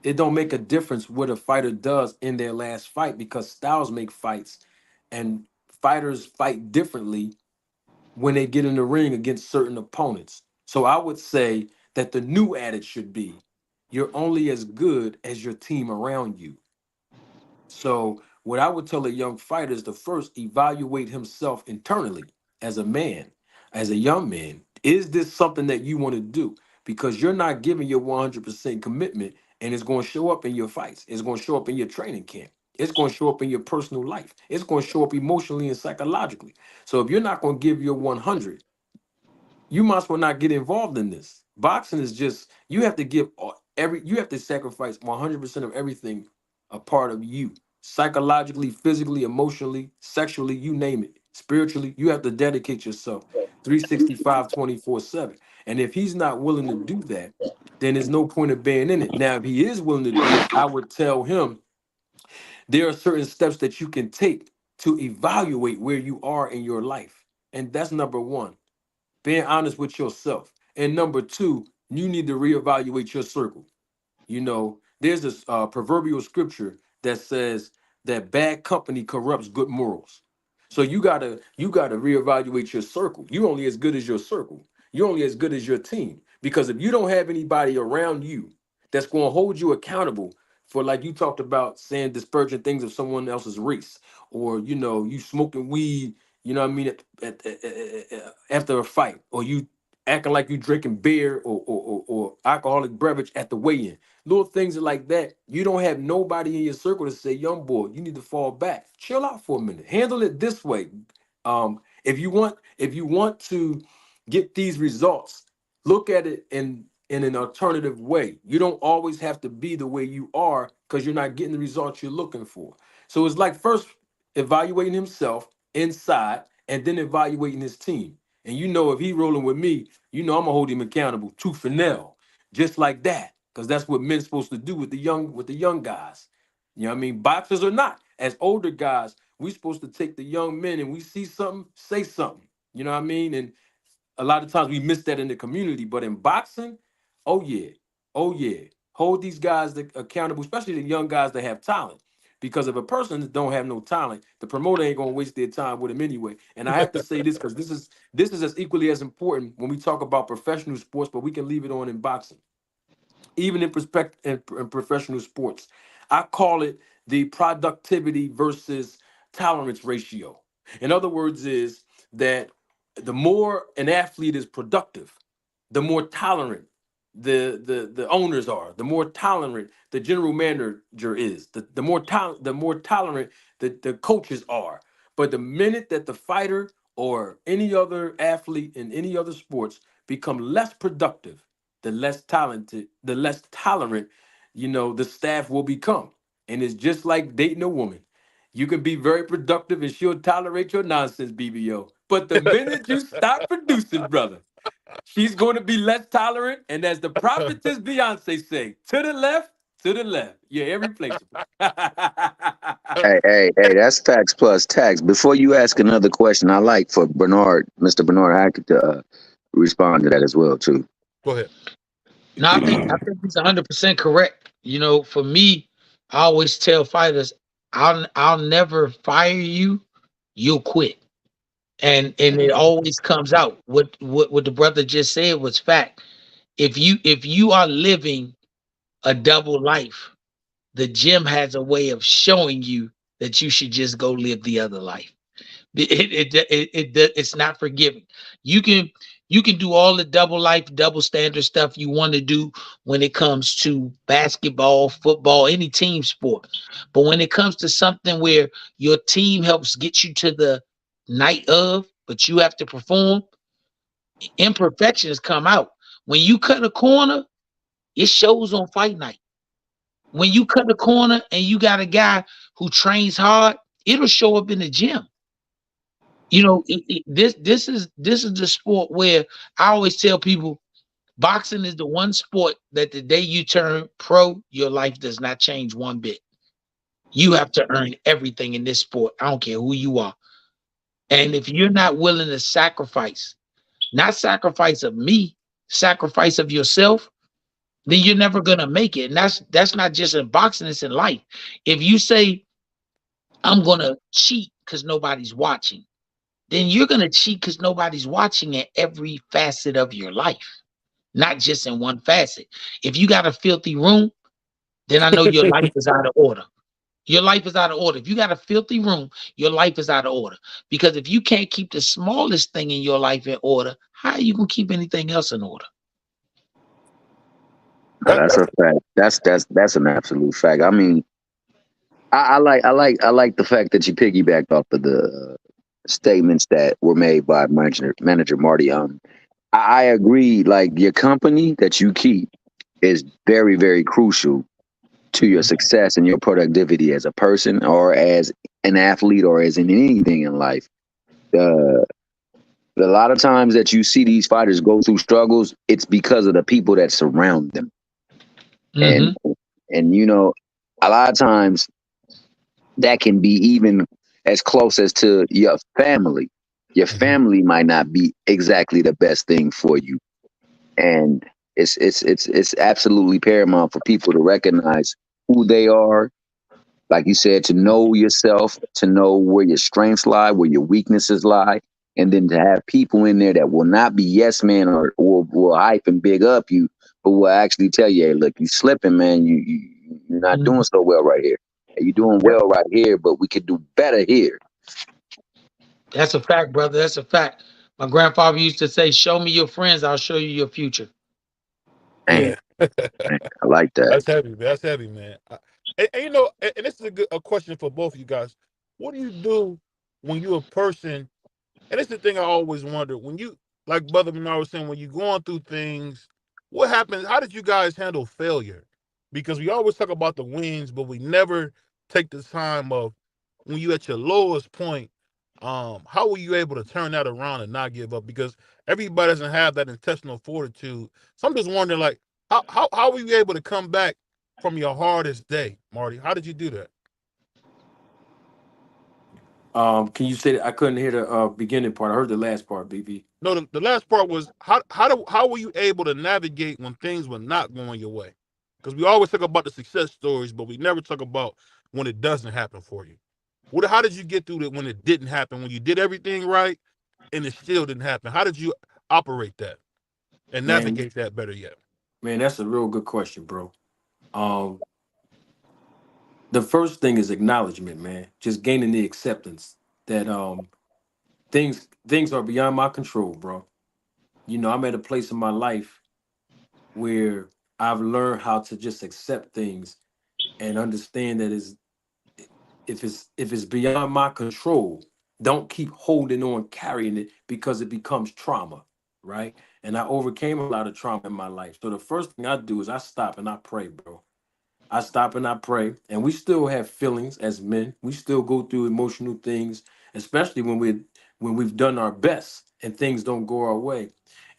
it don't make a difference what a fighter does in their last fight because styles make fights and fighters fight differently when they get in the ring against certain opponents. So I would say that the new adage should be you're only as good as your team around you. So what I would tell a young fighter is to first evaluate himself internally as a man, as a young man. Is this something that you want to do? Because you're not giving your 100% commitment, and it's going to show up in your fights. It's going to show up in your training camp. It's going to show up in your personal life. It's going to show up emotionally and psychologically. So if you're not going to give your 100, you might as well not get involved in this. Boxing is just you have to give you have to sacrifice 100% of everything a part of you. Psychologically, physically, emotionally, sexually, you name it. Spiritually, you have to dedicate yourself 365 24/7. And if he's not willing to do that, then there's no point of being in it. Now, if he is willing to do it, I would tell him there are certain steps that you can take to evaluate where you are in your life. And that's number one, being honest with yourself. And number two, you need to reevaluate your circle. There's this proverbial scripture that says that bad company corrupts good morals. So you gotta reevaluate your circle. You're only as good as your circle. You're only as good as your team. Because if you don't have anybody around you that's going to hold you accountable for, like you talked about, saying disparaging things of someone else's race, or you smoking weed, what I mean, after a fight, or you acting like you drinking beer or alcoholic beverage at the weigh-in. Little things like that. You don't have nobody in your circle to say, young boy, you need to fall back. Chill out for a minute. Handle it this way. If you want to get these results, look at it in an alternative way. You don't always have to be the way you are because you're not getting the results you're looking for. So it's like first evaluating himself inside, and then evaluating his team. And you know, if he rolling with me, you know I'm gonna hold him accountable to Fennell, just like that, because that's what men's supposed to do with the young guys. You know what I mean? Boxers or not, as older guys, we supposed to take the young men and we see something, say something. You know what I mean? And a lot of times we miss that in the community, but in boxing, oh yeah, oh yeah, hold these guys accountable, especially the young guys that have talent. Because if a person that don't have no talent, the promoter ain't gonna waste their time with him anyway. And I have to say this because this is as equally as important when we talk about professional sports, but we can leave it on in boxing, even in in professional sports. I call it the productivity versus tolerance ratio. In other words, is that the more an athlete is productive, the more tolerant the owners are, the more tolerant the general manager is, the more tolerant the coaches are. But the minute that the fighter or any other athlete in any other sports become less productive, the less tolerant, the staff will become. And it's just like dating a woman. You can be very productive and she'll tolerate your nonsense, BBO. But the minute you stop producing, brother, she's going to be less tolerant. And as the prophetess Beyonce say, to the left, to the left. You're irreplaceable. Hey, that's facts plus tax. Before you ask another question, I like for Mr. Bernard Hackett to respond to that as well too. Go ahead. No, I think he's 100% correct. For me, I always tell fighters, I'll never fire you. You'll quit. And it always comes out. What the brother just said was fact. If you are living a double life, the gym has a way of showing you that you should just go live the other life. It's not forgiving. You can you can do all the double life, double standard stuff you want to do when it comes to basketball, football, any team sport. But when it comes to something where your team helps get you to the night of, but you have to perform, imperfections come out. When you cut a corner, it shows on fight night. When you cut a corner and you got a guy who trains hard, it'll show up in the gym. This is the sport where I always tell people boxing is the one sport that the day you turn pro, your life does not change one bit. You have to earn everything in this sport. I don't care who you are. And if you're not willing to sacrifice, not sacrifice of me, sacrifice of yourself, then you're never gonna make it. And that's not just in boxing, it's in life. If you say, I'm gonna cheat because nobody's watching, then you're going to cheat because nobody's watching in every facet of your life, not just in one facet. If you got a filthy room, then I know your life is out of order. Your life is out of order. If you got a filthy room, your life is out of order. Because if you can't keep the smallest thing in your life in order, how are you going to keep anything else in order? That's a fact. That's an absolute fact. I mean, I like the fact that you piggybacked off of the statements that were made by manager Marty. I agree. Like your company that you keep is very very crucial to your success and your productivity as a person or as an athlete or as in anything in life. Uh, a lot of times that you see these fighters go through struggles, it's because of the people that surround them. Mm-hmm. And a lot of times that can be even as close as to your family. Your family might not be exactly the best thing for you, and it's absolutely paramount for people to recognize who they are. Like you said, to know yourself, to know where your strengths lie, where your weaknesses lie, and then to have people in there that will not be yes men or will hype and big up you, but will actually tell you, hey, look, you slipping, man. You're not doing so well right here. You're doing well right here, but we could do better here. That's a fact, brother. That's a fact. My grandfather used to say, show me your friends, I'll show you your future. Man, Yeah. I like that. That's heavy. That's heavy, man. And and this is a question for both of you guys. What do you do when you're a person? And it's the thing I always wonder when you, like Brother Bernard was saying, when you're going through things, what happens? How did you guys handle failure? Because we always talk about the wins, but we never take the time of when you at your lowest point, how were you able to turn that around and not give up? Because everybody doesn't have that intestinal fortitude. So I'm just wondering, like, how were you able to come back from your hardest day, Marty? How did you do that? Can you say that? I couldn't hear the beginning part. I heard the last part, BB. No, the last part was how were you able to navigate when things were not going your way? Because we always talk about the success stories, but we never talk about when it doesn't happen for you. How did you get through it when it didn't happen? When you did everything right and it still didn't happen? How did you operate that and Man, navigate that better yet? man, that's a real good question, bro. Um, the first thing is acknowledgement, man. Just gaining the acceptance that things are beyond my control, bro. You know, I'm at a place in my life where I've learned how to just accept things and understand that if it's beyond my control, don't keep holding on, carrying it because it becomes trauma, right? And I overcame a lot of trauma in my life. So the first thing I do is I stop and I pray, bro. I stop and I pray, and we still have feelings as men. We still go through emotional things, especially when we've done our best and things don't go our way.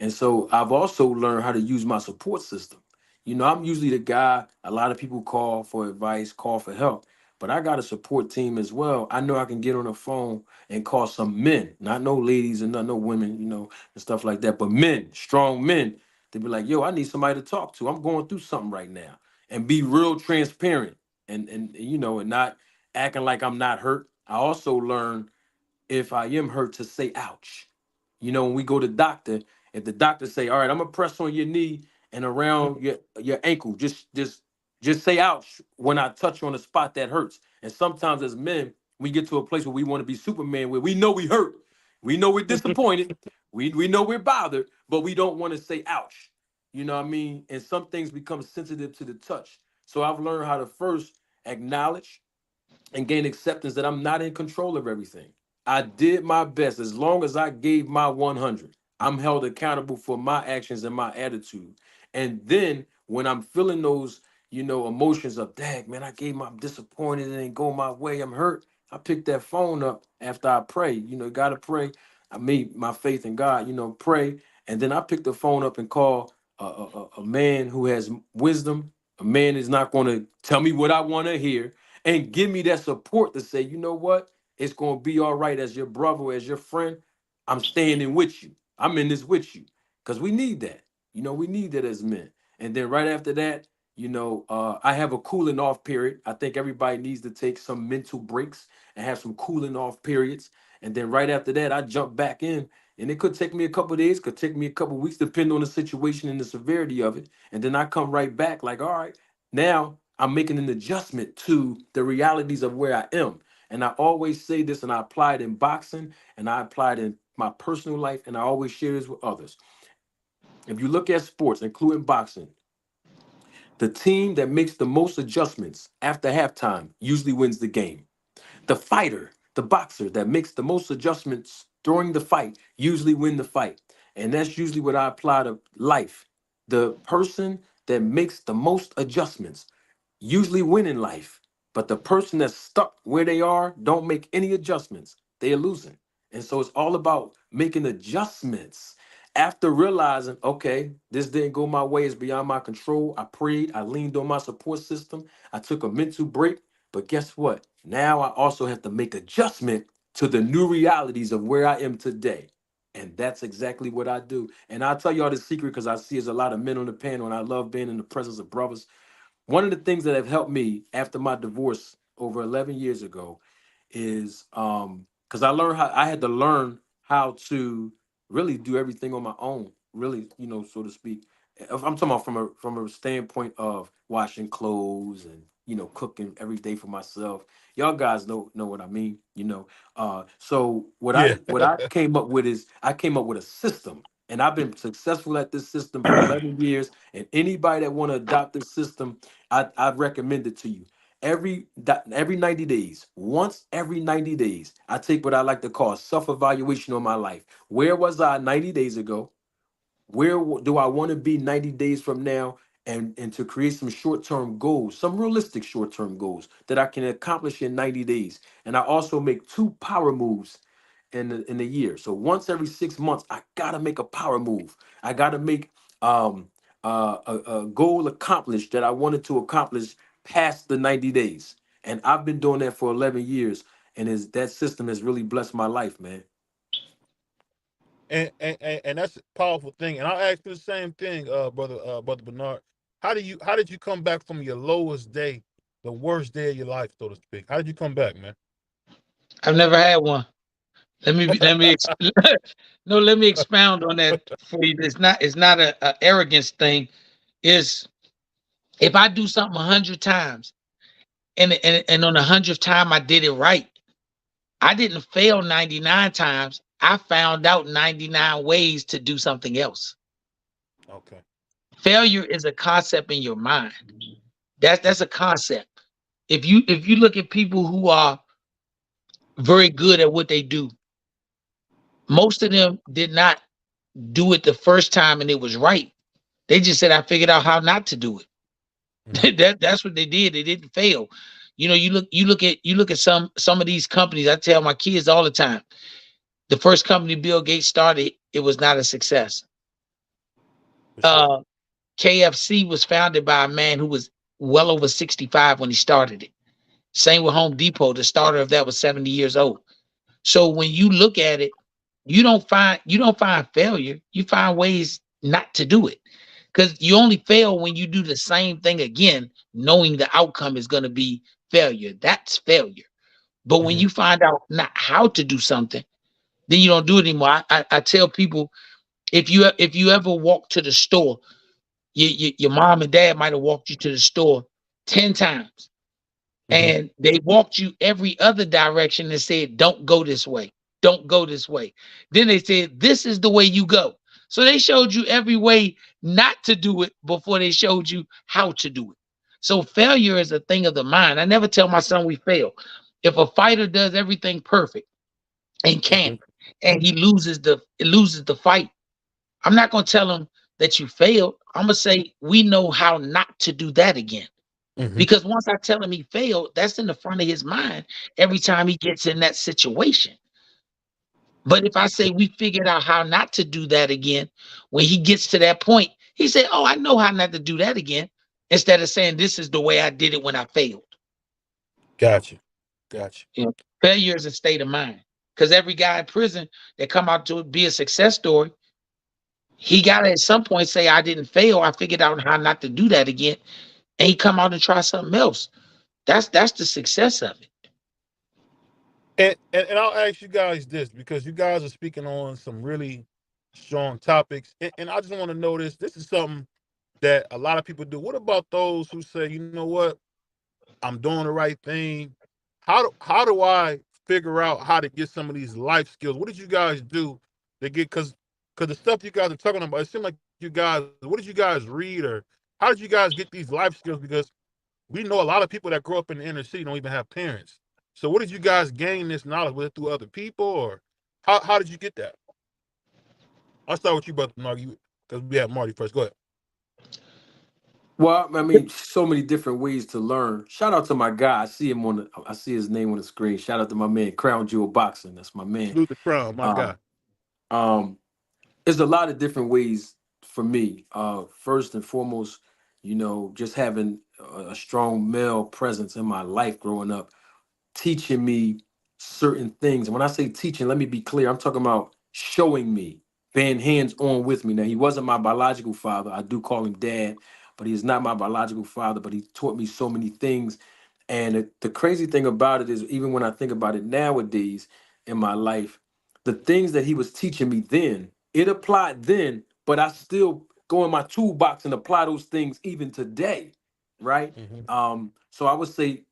And so I've also learned how to use my support system. You know, I'm usually the guy a lot of people call for advice, call for help, but I got a support team as well. I know I can get on the phone and call some men, not no ladies and not no women, you know, and stuff like that, but men, strong men. They be like, yo, I need somebody to talk to. I'm going through something right now, and be real transparent and you know, and not acting like I'm not hurt. I also learned if I am hurt to say ouch. You know, when we go to doctor, if the doctor say, all right, I'm gonna press on your knee and around your ankle, just say ouch when I touch on the spot that hurts. And sometimes as men, we get to a place where we want to be Superman, where we know we hurt, we know we're disappointed, we know we're bothered, but we don't want to say ouch. You know what I mean? And some things become sensitive to the touch. So I've learned how to first acknowledge and gain acceptance that I'm not in control of everything. I did my best as long as I gave my 100. I'm held accountable for my actions and my attitude. And then when I'm feeling those, you know, emotions of, dang, man, I gave my I'm disappointed and it ain't go my way, I'm hurt. I pick that phone up after I pray. You know, gotta pray. I made my faith in God, you know, pray. And then I pick the phone up and call a man who has wisdom. A man is not going to tell me what I want to hear and give me that support to say, you know what? It's going to be all right as your brother, as your friend. I'm standing with you. I'm in this with you because we need that. You know, we need that as men. And then right after that, you know, I have a cooling off period. I think everybody needs to take some mental breaks and have some cooling off periods. And then right after that, I jump back in. And it could take me a couple of days, could take me a couple of weeks, depending on the situation and the severity of it. And then I come right back like, all right, now I'm making an adjustment to the realities of where I am. And I always say this, and I apply it in boxing, and I apply it in my personal life, and I always share this with others. If you look at sports, including boxing, the team that makes the most adjustments after halftime usually wins the game. The fighter, the boxer that makes the most adjustments during the fight usually win the fight. And that's usually what I apply to life. The person that makes the most adjustments usually win in life. But the person that's stuck where they are don't make any adjustments. They are losing. And so it's all about making adjustments after realizing, okay, this didn't go my way, it's beyond my control. I prayed, I leaned on my support system, I took a mental break. But guess what? Now I also have to make adjustment to the new realities of where I am today. And that's exactly what I do. And I'll tell y'all the secret because I see there's a lot of men on the panel and I love being in the presence of brothers. One of the things that have helped me after my divorce over 11 years ago is because I learned how I had to learn how to really do everything on my own, really, you know, so to speak. If I'm talking about from a standpoint of washing clothes and you know cooking every day for myself. Y'all guys know what I mean, you know. So what I Yeah. what I came up with is I came up with a system, and I've been successful at this system for 11 years. And anybody that want to adopt this system, I recommend it to you. Every 90 days, once every 90 days, I take what I like to call self-evaluation on my life. Where was I 90 days ago? Do I want to be 90 days from now? and to create some short-term goals, some realistic short-term goals that I can accomplish in 90 days. And I also make 2 power moves in a year. So once every 6 months, I gotta make a power move. I gotta make um a goal accomplished that I wanted to accomplish past the 90 days. And I've been doing that for 11 years. And that system has really blessed my life, man. And that's a powerful thing. And I'll ask you the same thing, brother Bernard. How did you come back from your lowest day, the worst day of your life, so to speak? How did you come back, man? I've never had one. No, let me expound on that for you. It's not a arrogance thing. Is if I do something 100 times and on the 100th time I did it right, I didn't fail 99 times. I found out 99 ways to do something else. Okay. Failure is a concept in your mind. That's a concept. If you look at people who are very good at what they do, most of them did not do it the first time and it was right. They just said I figured out how not to do Mm-hmm. it. That's what they did. They didn't fail. You look at some of these companies. I tell my kids all the time. The first company Bill Gates started, it was not a success. For sure. Uh, KFC was founded by a man who was well over 65 when he started it. Same with Home Depot. The starter of that was 70 years old. So when you look at it, you don't find failure. You find ways not to do it. Because you only fail when you do the same thing again, knowing the outcome is going to be failure. That's failure. But when Mm-hmm. you find out not how to do something, then you don't do it anymore. I tell people, if you ever walk to the store, your mom and dad might have walked you to the store 10 times, Mm-hmm. and they walked you every other direction and said, don't go this way, don't go this way. Then they said, this is the way you go. So they showed you every way not to do it before they showed you how to do it. So failure is a thing of the mind. I never tell my son we fail. If a fighter does everything perfect and can't, Mm-hmm. and he loses the fight, I'm not going to tell him that you failed. I'm going to say we know how not to do that again. Mm-hmm. Because once I tell him he failed, that's in the front of his mind every time he gets in that situation. But if I say we figured out how not to do that again, when he gets to that point, he said, oh, I know how not to do that again. Instead of saying this is the way I did it when I failed. Gotcha. Gotcha. You know, failure is a state of mind. Because every guy in prison that come out to be a success story, he got to at some point say, I didn't fail. I figured out how not to do that again. And he come out and try something else. That's the success of it. And I'll ask you guys this because you guys are speaking on some really strong topics, and I just want to know this. This is something that a lot of people do. What about those who say, you know what, I'm doing the right thing? How do I figure out how to get some of these life skills? What did you guys do to get because the stuff you guys are talking about, it seemed like you guys. What did you guys read or how did you guys get these life skills? Because we know a lot of people that grow up in the inner city don't even have parents. So what did you guys gain this knowledge? Was it through other people or how did you get that? I'll start with you, brother Marty, because we have Marty first. Go ahead. Well, I mean, so many different ways to learn. Shout out to my guy. I see his name on the screen. Shout out to my man, Crown Jewel Boxing. That's my man. Salute the crown, my Uh, guy. um, there's a lot of different ways for me. First and foremost, just having a strong male presence in my life growing up, teaching me certain things. And when I say teaching, let me be clear. I'm talking about showing me, being hands on with me. Now, he wasn't my biological father. I do call him dad, but he is not my biological father. But he taught me so many things. And the crazy thing about it is, even when I think about it nowadays in my life, the things that he was teaching me then, it applied then, but I still go in my toolbox and apply those things even today, right? Mm-hmm. So I would say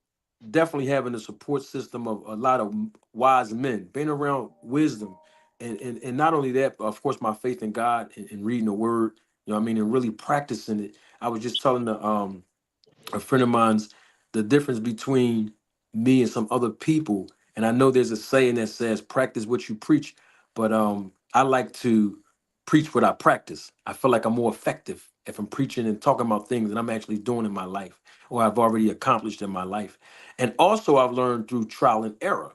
definitely having a support system of a lot of wise men, being around wisdom, and not only that, but of course my faith in God and reading the Word, you know what I mean, and really practicing it. I was just telling a friend of mine's the difference between me and some other people, and I know there's a saying that says practice what you preach, but I like to preach what I practice. I feel like I'm more effective if I'm preaching and talking about things that I'm actually doing in my life or I've already accomplished in my life. And also I've learned through trial and error,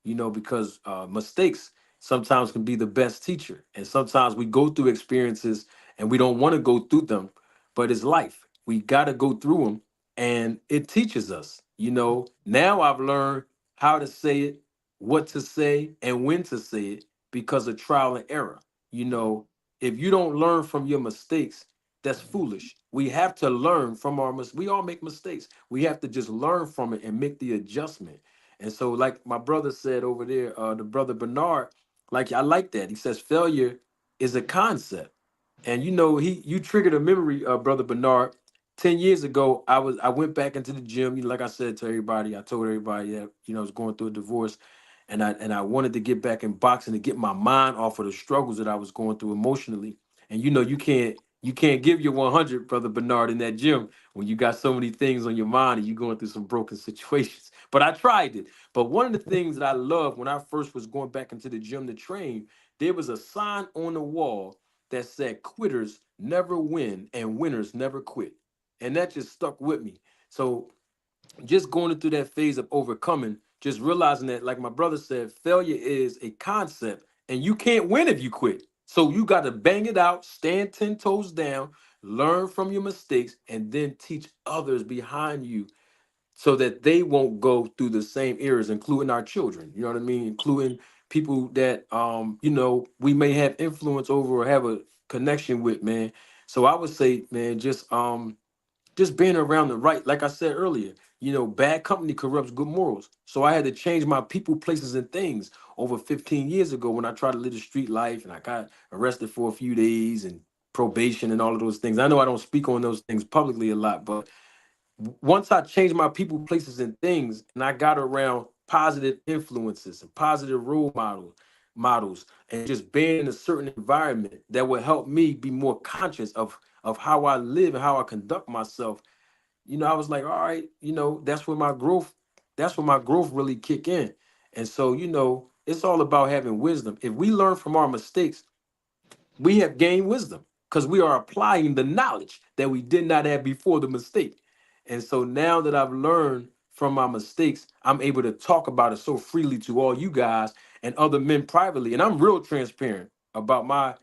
because mistakes sometimes can be the best teacher. And sometimes we go through experiences and we don't want to go through them, but it's life. We got to go through them and it teaches us. Now I've learned how to say it, what to say, and when to say it because of trial and error. You know, if you don't learn from your mistakes, that's foolish. We have to learn from our mistakes. We all make mistakes. We have to just learn from it and make the adjustment. And so, like my brother said over there, the brother Bernard, like I like that. He says failure is a concept. And you triggered a memory, brother Bernard. 10 years ago, I went back into the gym. Like I said to everybody, I told everybody that I was going through a divorce, and I wanted to get back in boxing to get my mind off of the struggles that I was going through emotionally. And you can't give your 100, brother Bernard, in that gym when you got so many things on your mind and you're going through some broken situations. But I tried it. But one of the things that I loved when I first was going back into the gym to train, there was a sign on the wall that said quitters never win and winners never quit. And that just stuck with me. So just going through that phase of overcoming, just realizing that, like my brother said, failure is a concept and you can't win if you quit. So you got to bang it out, stand 10 toes down, learn from your mistakes, and then teach others behind you so that they won't go through the same errors, including our children. You know what I mean? Including people that we may have influence over or have a connection with, man. So I would say, man, just being around the right, like I said earlier, bad company corrupts good morals. So I had to change my people, places, and things over 15 years ago when I tried to live the street life and I got arrested for a few days and probation and all of those things. I know I don't speak on those things publicly a lot, but once I changed my people, places, and things, and I got around positive influences and positive role models, and just being in a certain environment that would help me be more conscious of how I live and how I conduct myself. I was like, all right, that's where my growth really kick in. And so, it's all about having wisdom. If we learn from our mistakes, we have gained wisdom because we are applying the knowledge that we did not have before the mistake. And so now that I've learned from my mistakes, I'm able to talk about it so freely to all you guys and other men privately. And I'm real transparent about my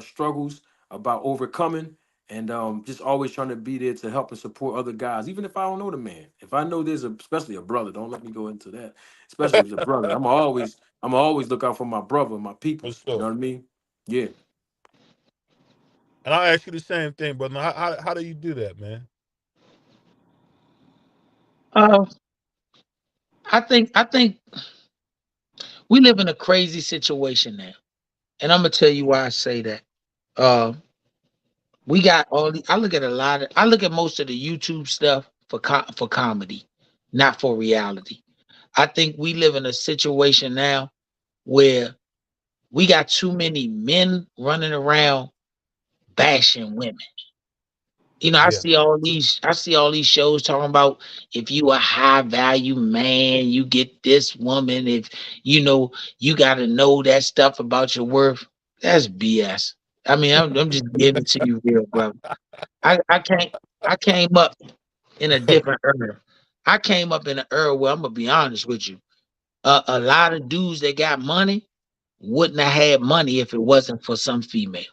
struggles, about overcoming, and just always trying to be there to help and support other guys, even if I don't know the man. If I know especially a brother, don't let me go into that. Especially if it's a brother, I'm always look out for my brother, my For peoples. You know sure. what I mean? Yeah. And I'll ask you the same thing, brother. How do you do that, man? Uh, I think we live in a crazy situation now, and I'm gonna tell you why I say that. Uh, we got all the. I look at most of the YouTube stuff for comedy, not for reality. I think we live in a situation now where we got too many men running around bashing women. Yeah. I see all these shows talking about if you a high value man, you get this woman. If you got to know that stuff about your worth. That's BS. I mean, I'm just giving it to you real, brother. I can't. I came up in a different era. I came up in an era where I'm gonna be honest with you. A lot of dudes that got money wouldn't have had money if it wasn't for some female.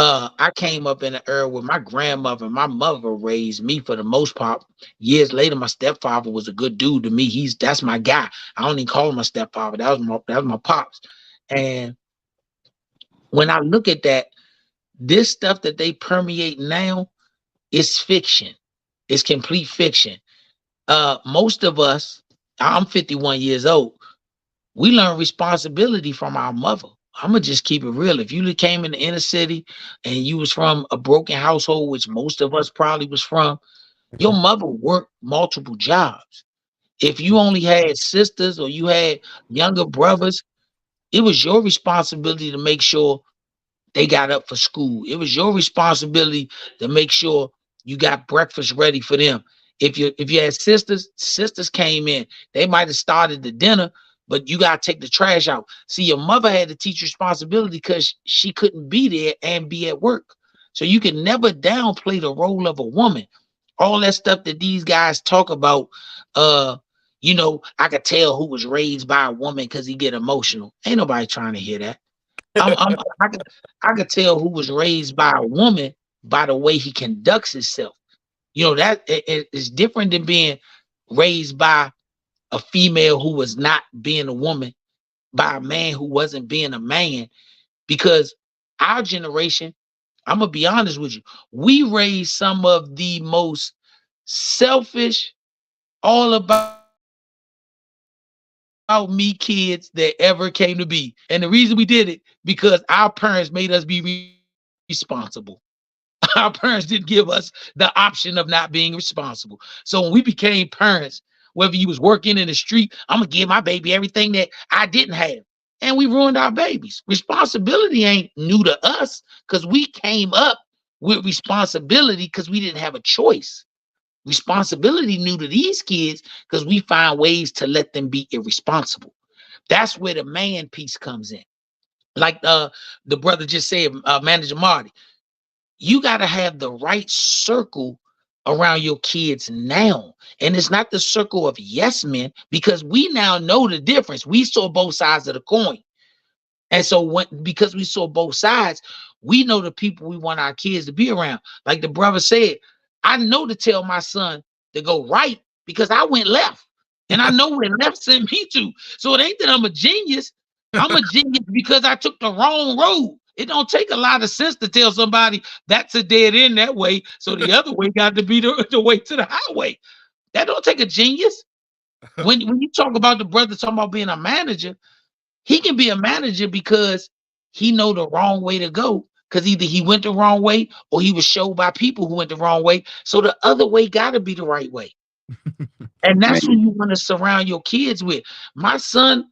I came up in an era where my grandmother and my mother raised me for the most part. Years later, my stepfather was a good dude to me. That's my guy. I don't even call him my stepfather. That was my pops. And when I look at that, this stuff that they permeate now is fiction. It's complete fiction. Most of us, I'm 51 years old. We learn responsibility from our mother. I'm gonna just keep it real. If you came in the inner city and you was from a broken household, which most of us probably was from, your mother worked multiple jobs. If you only had sisters or you had younger brothers, it was your responsibility to make sure they got up for school. It was your responsibility to make sure you got breakfast ready for them. If you had sisters came in, they might have started the dinner, but you gotta take the trash out. See, your mother had to teach responsibility because she couldn't be there and be at work. So you can never downplay the role of a woman. All that stuff that these guys talk about, uh, I could tell who was raised by a woman because he get emotional. Ain't nobody trying to hear that. I could tell who was raised by a woman by the way he conducts himself. That is different than being raised by a female who was not being a woman, by a man who wasn't being a man. Because our generation, I'm gonna be honest with you, we raised some of the most selfish, all about me kids that ever came to be. And the reason we did it, because our parents made us be responsible. Our parents didn't give us the option of not being responsible. So when we became parents, whether you was working in the street, I'm gonna give my baby everything that I didn't have. And we ruined our babies. Responsibility ain't new to us because we came up with responsibility because we didn't have a choice. Responsibility new to these kids because we find ways to let them be irresponsible. That's where the man piece comes in. Like the brother just said, Manager Marty, you got to have the right circle around your kids now. And it's not the circle of yes men, because we now know the difference. We saw both sides of the coin. And so because we saw both sides, we know the people we want our kids to be around. Like the brother said, I know to tell my son to go right because I went left. And I know where left sent me to. So it ain't that I'm a genius. I'm a genius because I took the wrong road. It don't take a lot of sense to tell somebody that's a dead end that way. So the other way got to be the way to the highway. That don't take a genius. When you talk about the brother talking about being a manager, he can be a manager because he know the wrong way to go. Because either he went the wrong way or he was showed by people who went the wrong way. So the other way got to be the right way. And that's who you want to surround your kids with. My son,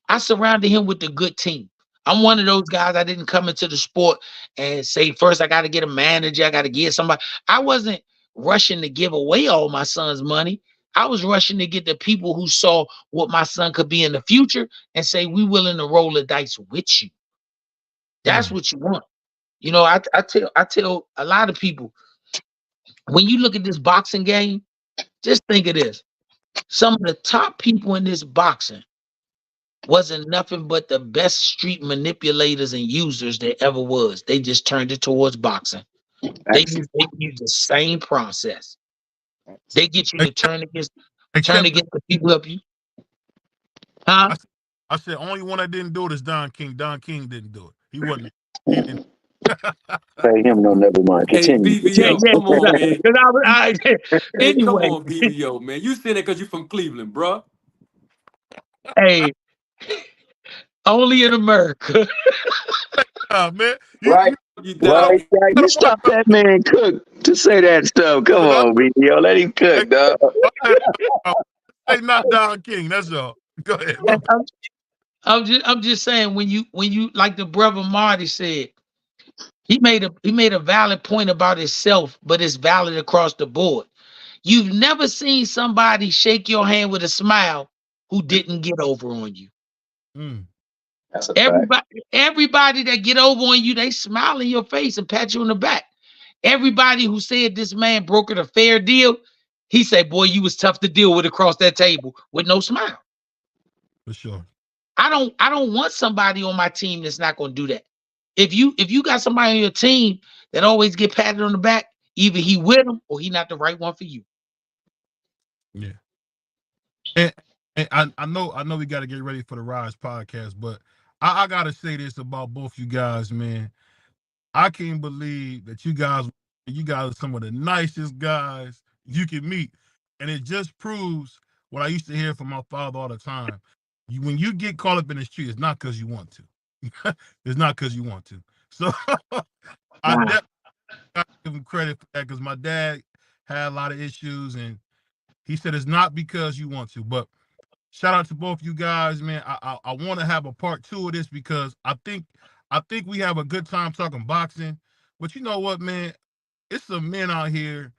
I surrounded him with the good team. I'm one of those guys. I didn't come into the sport and say, first, I got to get a manager. I got to get somebody. I wasn't rushing to give away all my son's money. I was rushing to get the people who saw what my son could be in the future and say, we willing to roll the dice with you. That's what you want. I tell a lot of people, when you look at this boxing game, just think of this. Some of the top people in this boxing wasn't nothing but the best street manipulators and users there ever was. They just turned it towards boxing. They use the same process. They get you to turn against the people up you. Huh? I said only one that didn't do it is Don King. Don King didn't do it. He wasn't. He didn't. Say him, no, never mind. Hey, Continue. Yeah, BVO, come on, man. Hey, come anyway, on, BVO, man. You saying that because you from Cleveland, bro. hey, only in America. Man, Right, You right. dog. You stop that man Cook to say that stuff. Come on, yo, let him cook, dog. Hey, not Don King. That's all. Go ahead. I'm just saying, when you like the brother Marty said, he made a valid point about himself, but it's valid across the board. You've never seen somebody shake your hand with a smile who didn't get over on you. That's a fact. Everybody that get over on you, they smile in your face and pat you on the back. Everybody who said this man brokered a fair deal, he said, boy, you was tough to deal with across that table with no smile. For sure. I don't want somebody on my team that's not going to do that. If you got somebody on your team that always get patted on the back, either he with them or he not the right one for you. Yeah. And I know we got to get ready for the Rise podcast, but I gotta say this about both you guys, man. I can't believe that you guys are some of the nicest guys you can meet, and it just proves what I used to hear from my father all the time. When you get caught up in the street, it's not because you want to. It's not because you want to. So I definitely got to give him credit for that, because my dad had a lot of issues, and he said it's not because you want to. But shout out to both you guys, man. I want to have a part 2 of this, because I think we have a good time talking boxing. But you know what, man? It's some men out here,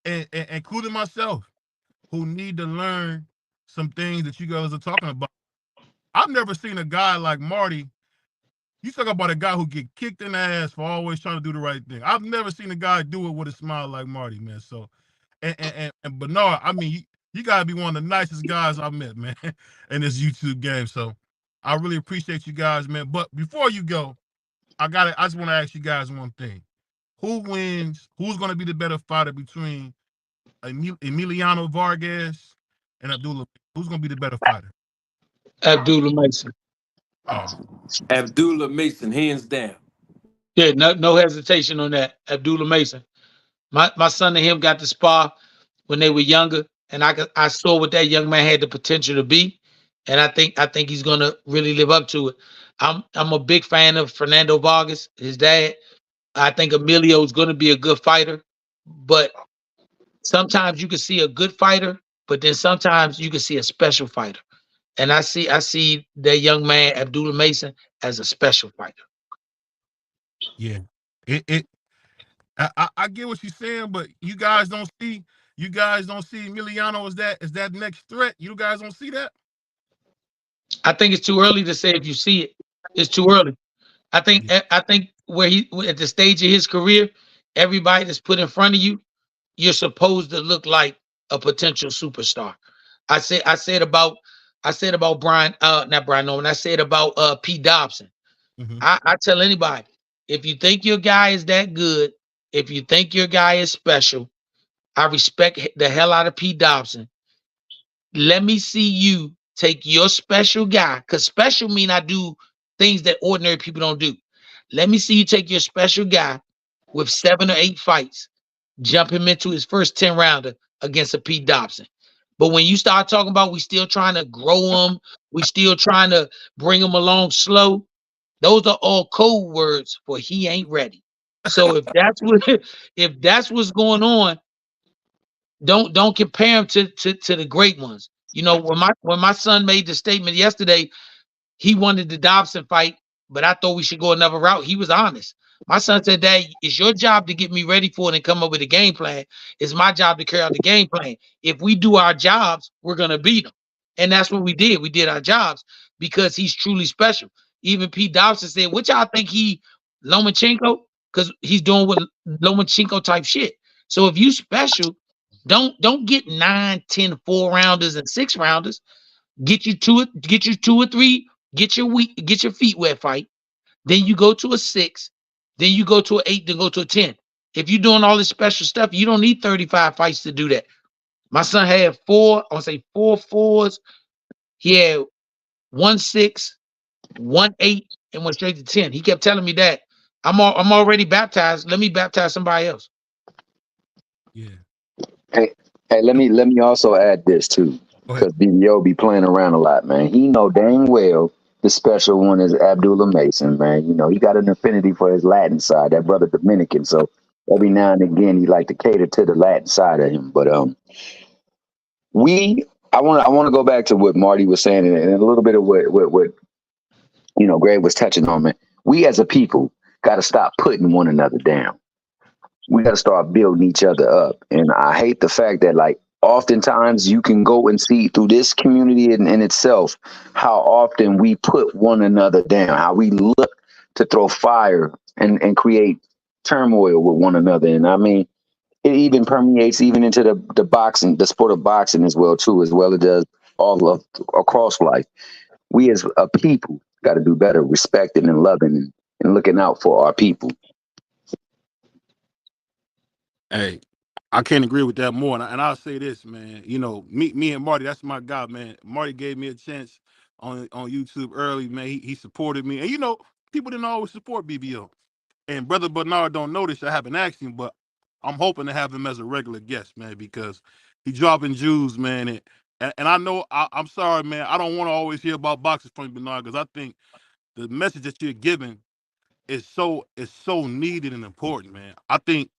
and including myself, who need to learn some things that you guys are talking about. I've never seen a guy like Marty You talk about a guy who get kicked in the ass for always trying to do the right thing. I've never seen a guy do it with a smile like Marty, man. So, and Bernard, I mean, you gotta be one of the nicest guys I've met, man, in this YouTube game. So, I really appreciate you guys, man. But before you go, I just want to ask you guys one thing: who wins? Who's going to be the better fighter between Emiliano Vargas and Abdullah? Who's going to be the better fighter? Abdullah Mason. Oh, Abdullah Mason, hands down. Yeah, no hesitation on that. Abdullah Mason. My son and him got to spar when they were younger, and I saw what that young man had the potential to be, and I think he's gonna really live up to it. I'm a big fan of Fernando Vargas, his dad. I think Emilio is gonna be a good fighter, but sometimes you can see a good fighter, but then sometimes you can see a special fighter. And I see that young man Abdullah Mason as a special fighter. yeah. It I get what you're saying, but you guys don't see Emiliano as that next threat. You guys don't see that? I think it's too early to say if you see it. It's too early. Yeah. I think where he at the stage of his career, everybody that's put in front of you, you're supposed to look like a potential superstar. I said about Brian, not Brian Norman. I said about Pete Dobson. Mm-hmm. I tell anybody, if you think your guy is that good, if you think your guy is special, I respect the hell out of Pete Dobson. Let me see you take your special guy, because special mean I do things that ordinary people don't do. Let me see you take your special guy with 7 or 8 fights, jump him into his first 10 rounder against a Pete Dobson. But when you start talking about we still trying to grow him, we still trying to bring him along slow, those are all code words for he ain't ready. So if that's what if that's what's going on, don't compare him to the great ones. You know, when my son made the statement yesterday, he wanted the Dobson fight, but I thought we should go another route. He was honest. My son said, Dad, it's your job to get me ready for it and come up with a game plan. It's my job to carry out the game plan. If we do our jobs, we're going to beat them. And that's what we did. We did our jobs because he's truly special. Even Pete Dobson said, what y'all think Lomachenko? Because he's doing with Lomachenko type shit. So if you special, don't get 9, 10, 4 rounders and 6 rounders. Get you 2 or 3, get your feet wet fight. Then you go to a 6, then you go to an 8, then go to a 10. If you're doing all this special stuff, you don't need 35 fights to do that. My son had 4 fours. He had 1 6, 1 8, and went straight to 10. He kept telling me that I'm already baptized. Let me baptize somebody else. Yeah. Hey, hey, let me also add this too, Go ahead. because BBO be playing around a lot, man. He know dang well the special one is Abdullah Mason, man. You know, he got an affinity for his Latin side, that brother Dominican. So every now and again he like to cater to the Latin side of him. But we I want to go back to what Marty was saying and a little bit of what Greg was touching on, man. We as a people gotta stop putting one another down. We got to start building each other up. And I hate the fact that, like, oftentimes you can go and see through this community in itself how often we put one another down, how we look to throw fire and create turmoil with one another. And I mean, it even permeates even into the boxing, the sport of boxing as well, too, as well it does all of across life. We as a people got to do better, respecting and loving and looking out for our people. Hey, I can't agree with that more. And I'll say this, man. You know, me and Marty, that's my guy, man. Marty gave me a chance on YouTube early, man. He supported me. And people didn't always support BBO. And Brother Bernard don't know this. I haven't asked him, but I'm hoping to have him as a regular guest, man, because he dropping Jews, man. And I know I'm sorry, man. I don't want to always hear about boxing from Bernard because I think the message that you're giving is so needed and important, man. I think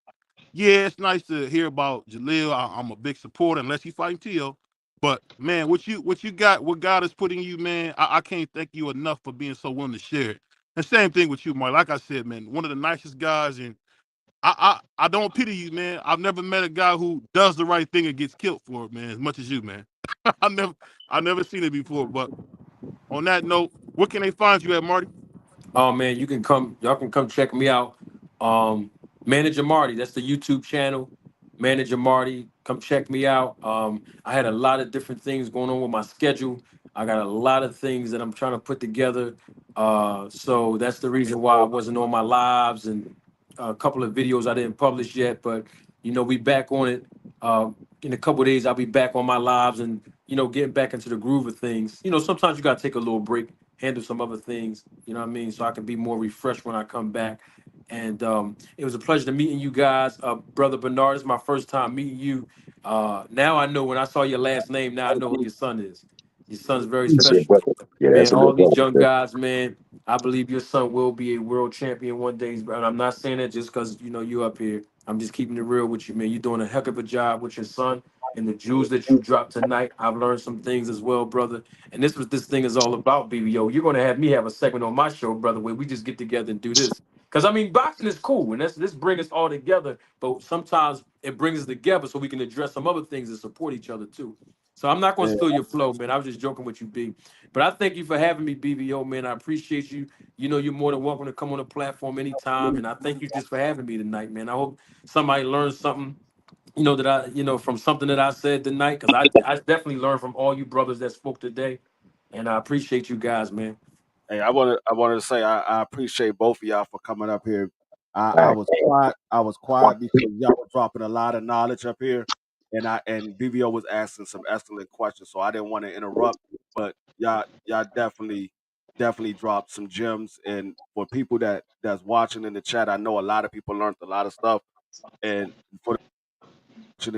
yeah, it's nice to hear about Jaleel. I'm a big supporter, unless he's fighting Tio. But man, what you got, what God is putting in you, man, I can't thank you enough for being so willing to share it. And same thing with you, Mark. Like I said, man, one of the nicest guys, and I don't pity you, man. I've never met a guy who does the right thing and gets killed for it, man, as much as you, man. I never seen it before. But on that note, where can they find you at, Marty? Oh man, y'all can come check me out. Manager Marty, that's the YouTube channel. Manager Marty, come check me out. I had a lot of different things going on with my schedule. I got a lot of things that I'm trying to put together. So that's the reason why I wasn't on my lives and a couple of videos I didn't publish yet. But we back on it. In a couple of days, I'll be back on my lives and getting back into the groove of things. Sometimes you gotta take a little break, handle some other things, you know what I mean? So I can be more refreshed when I come back. And it was a pleasure to meeting you guys. Brother Bernard, it's my first time meeting you. Now I know when I saw your last name, now I know who your son is. Your son's very That's your special. brother. Yeah, Man, that's a all good these brother. young guys, man, I believe your son will be a world champion one day. And I'm not saying that just because, you up here. I'm just keeping it real with you, man. You're doing a heck of a job with your son and the jewels that you dropped tonight. I've learned some things as well, brother. And this was this thing is all about, BBO. You're gonna have me have a segment on my show, brother, where we just get together and do this. Because I mean, boxing is cool, and this brings us all together. But sometimes it brings us together so we can address some other things and support each other too. So I'm not gonna Yeah. steal your flow, man. I was just joking with you, B. But I thank you for having me, BBO, man. I appreciate you. You're more than welcome to come on the platform anytime, and I thank you just for having me tonight, man. I hope somebody learned something that from something that I said tonight, because I definitely learned from all you brothers that spoke today, and I appreciate you guys, man. Hey, I wanted to say I appreciate both of y'all for coming up here. I Right. was quiet. I was quiet because y'all were dropping a lot of knowledge up here, and BVO was asking some excellent questions, so I didn't want to interrupt. But y'all definitely dropped some gems, and for people that's watching in the chat, I know a lot of people learned a lot of stuff, and for the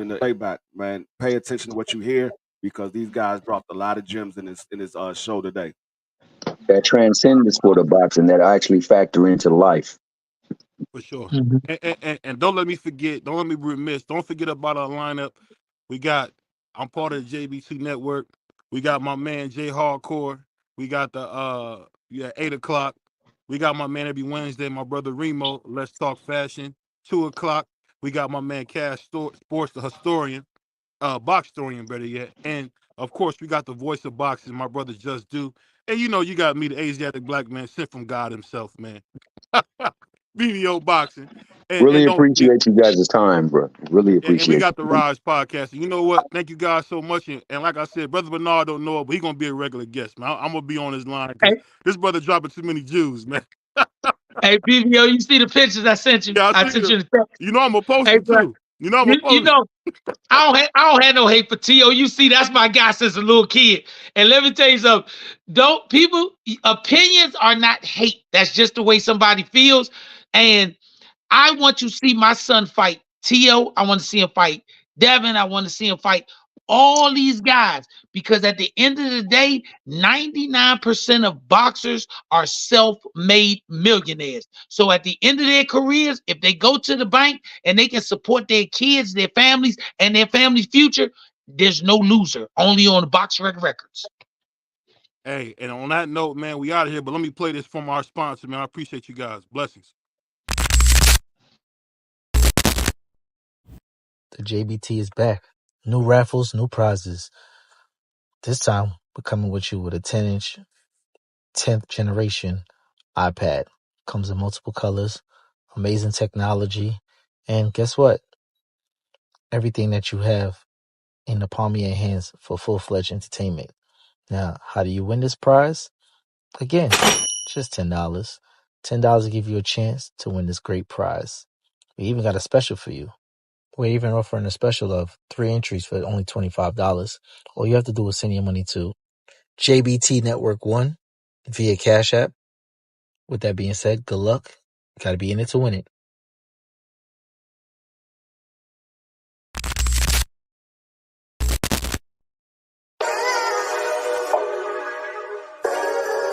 in the playback, man, pay attention to what you hear because these guys dropped a lot of gems in this show today. That transcend the sport of boxing that actually factor into life. For sure. Mhm. And don't let me forget, don't let me be remiss. Don't forget about our lineup. We got, I'm part of the JB2 network. We got my man Jay Hardcore. We got the 8 o'clock. We got my man every Wednesday, my brother Remo, Let's Talk Fashion. 2 o'clock. We got my man Cash Sports, the historian, box historian, better yet. And of course, we got the voice of boxing, my brother Just Do. And you got me, the Asiatic black man sent from God himself, man. BBO boxing. And Really don't forget, appreciate you guys' time, bro. Really and we appreciate got the you. Rise podcast. And you know what? Thank you guys so much. And like I said, Brother Bernard don't know it, but he gonna be a regular guest, man. I'm gonna be on his line because Hey, this brother dropping too many Jews, man. hey, BBO, you see the pictures I sent you? Yeah, I I see sent them. you the text. You know I'm gonna post Hey, them bro, too. You know I'm gonna you post them. know, I don't have no hate for T.O. You see, that's my guy since a little kid. And let me tell you something. Don't people opinions are not hate. That's just the way somebody feels. And I want to see my son fight T.O. I want to see him fight Devin. I want to see him fight all these guys because at the end of the day, 99% of boxers are self-made millionaires. So at the end of their careers, if they go to the bank and they can support their kids, their families, and their family's future, there's no loser, only on the Box Rec Records. Hey, and on that note, man, we out of here. But let me play this from our sponsor, man. I appreciate you guys. Blessings. The JBT is back. New raffles, new prizes. This time, we're coming with you with a 10-inch, 10th generation iPad. Comes in multiple colors, amazing technology, and guess what? Everything that you have in the palm of your hands for full-fledged entertainment. Now, how do you win this prize? Again, just $10. $10 to give you a chance to win this great prize. We even got a special for you. We're even offering a special of 3 entries for only $25. All you have to do is send your money to JBT Network 1 via Cash App. With that being said, good luck. You got to be in it to win it.